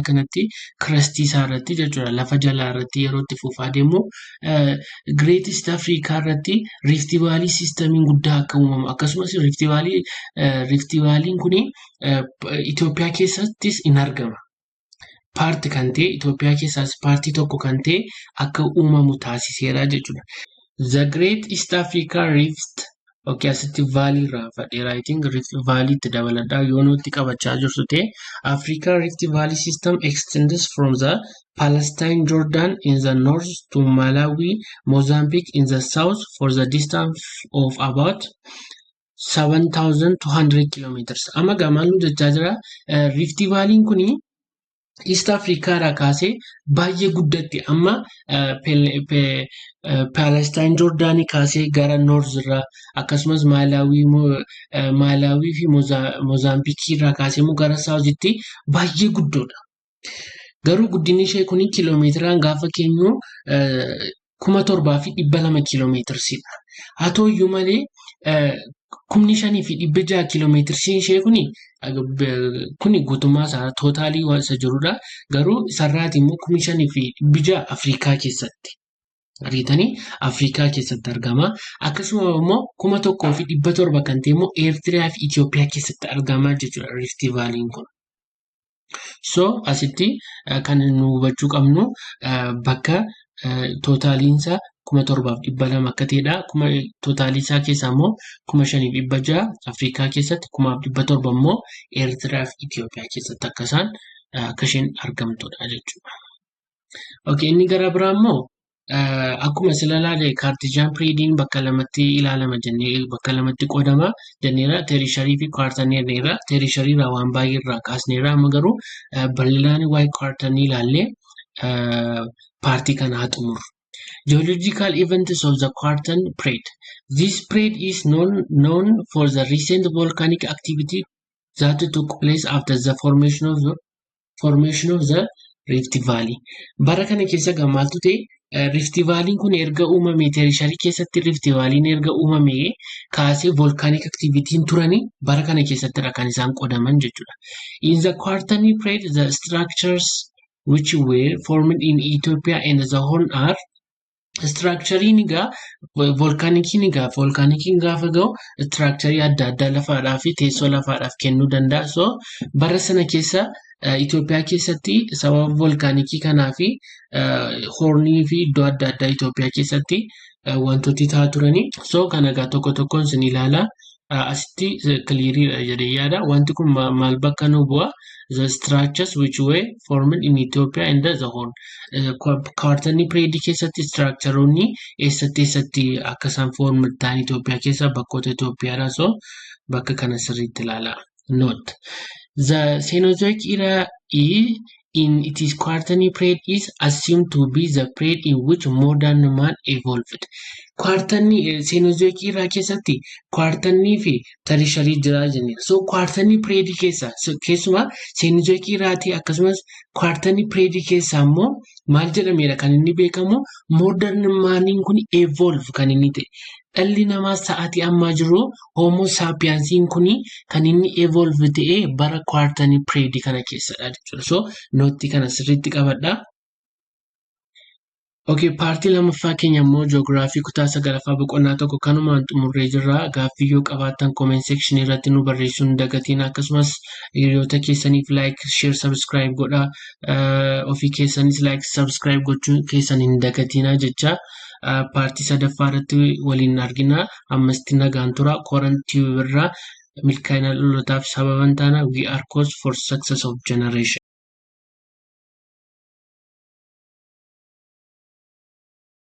kanatti crustii isaa irratti jechuudha. Lafa jalaa irratti yeroo itti fufaa deemu Great East Africa irratti Rift Valley systemiin guddaa akka uumamu akkasumas Rift Valley'n kuni Itoophiyaa keessattis in argama. Paarti kan ta'e Itoophiyaa keessaas paartii tokko kan ta'e akka uumamu taasiseera jechuudha. The Great East Africa Rift asitti vaalii irraa fadheera. I think Rift Valley itti dabaladhaa yoo nutti qabachaa jirtu ta'e Africa Rift Valley system extends from the Palestine Jordan in the north to Malawi, Mozambique in the south for the distance of about 7,200 kilometers. Amma gamaan nu jechaa jira Rift Valley'n kuni East Africa irraa kaasee baay'ee guddatti amma Palestine Jordan kaasee gara North irraa akkasumas Malawi fi Mozambique irraa kaasee immoo gara South'tti baay'ee guddoodha. Garuu guddinni ishee kun kiiloomeetiraan gaafa keenyu 7,200 kiiloomeetirsidha. Haa ta'uyyuu malee 5,600 kiiloomeetirsiin ishee kuni guutummaa isaa tootaalii waan isa jirudha. Garuu sarraati immoo 5,600 Afrikaa keessatti. Ariitanii Afrikaa keessatti argama. Akkasuma immoo 1,700 kan ta'e immoo Eertiriyaa fi Itoophiyaa keessatti argama jechuudha Rift Valley'n kun. So asitti kan nu hubachuu qabnu bakka tootaaliinsaa 7,200 akka ta'edha. Tootaalii isaa keessaa immoo 5,600 Afrikaa keessatti 1,700 immoo Eertiriyaa fi Itoophiyaa keessatti akka isheen argamtudha jechuudha. Okay, inni gara biraa immoo akkuma sila ilaalle Cartesian periodiin bakka lamatti ilaalama jennee bakka lamatti qoodama jenneera. Tertiary fi quaternary jenneera. Tertiary irraa waan baay'ee irraa kaasneera. Amma garuu bal'inaan waa'ee quaternary ilaallee paartii kana haa xumurru. Geological events of the Quaternary Plate. This plate is known for the recent volcanic activity that took place after the formation of the Rift Valley. Bara kana keessa maaltu ta'e Rift Valley kun erga uumame teerisharii keessatti Rift Valley erga uumame kaasee volcanic activity turanii bara kana keessattidha kan isaan qodaman jechuudha. In the Quaternary Plate, the structures which were formed in Ethiopia and the Horn are structuring volcanic gaafa ga'u structurii adda addaa lafaadhaaf fi teessoo lafaadhaaf kennuu danda'a. So bara sana keessa Itoophiyaa keessatti sababa volkaanikii kanaa fi hornii fi iddoo adda addaa Itoophiyaa keessatti wantooti ta'aa turanii. So kan egaa tokko tokkoon isin ilaalaa asitti cleariidha jedhee yaada. Wanti kun maal bakka nu bu'a? The structures which were formed in Ethiopia and the Horn. Quaternary Plate keessatti structureonni eessatti akka isaan form ta'an Itoophiyaa keessa bakkoota Itoophiyaadha. So bakka kana sirriitti ilaalaa. Note. The Cenozoic era in its Quaternary Plate is assumed to be the plate in which modern man evolved. Cenozoic era keessatti Quaternary fi Tertiary jira jenna. So Quaternary Plate keessa keessumaa Cenozoic eraati akkasumas Quaternary Plate keessa immoo maal jedhameedha kan inni beekamu modern maniin kun evolve kan inni ta'e. Dhalli namaa sa'aatii ammaa jiru Homo sapiensiin kuni kan inni evolve ta'e bara Quaternary Plate kana keessadha jechuudha. So nootti kana sirriitti qabadhaa. Okay, paartii lammaffaa keenya immoo ji'oogiraafii kutaa 9ffaa boqonnaa tokko kanumaan xumurree jirra. Gaaffii yoo qabaattan comment section irratti nu barreessuu hin dagatiin. Akkasumas hiriyoota keessaniif like, share, subscribe godhaa. Ofii keessanis like, subscribe gochuu keessan hin dagatinaa jecha. Paartii sadaffaa irratti waliin argina. Ammasti nagaan tura. Korantii irraa milkaa'ina dhalootaaf sababan taana we are cause for success of generation.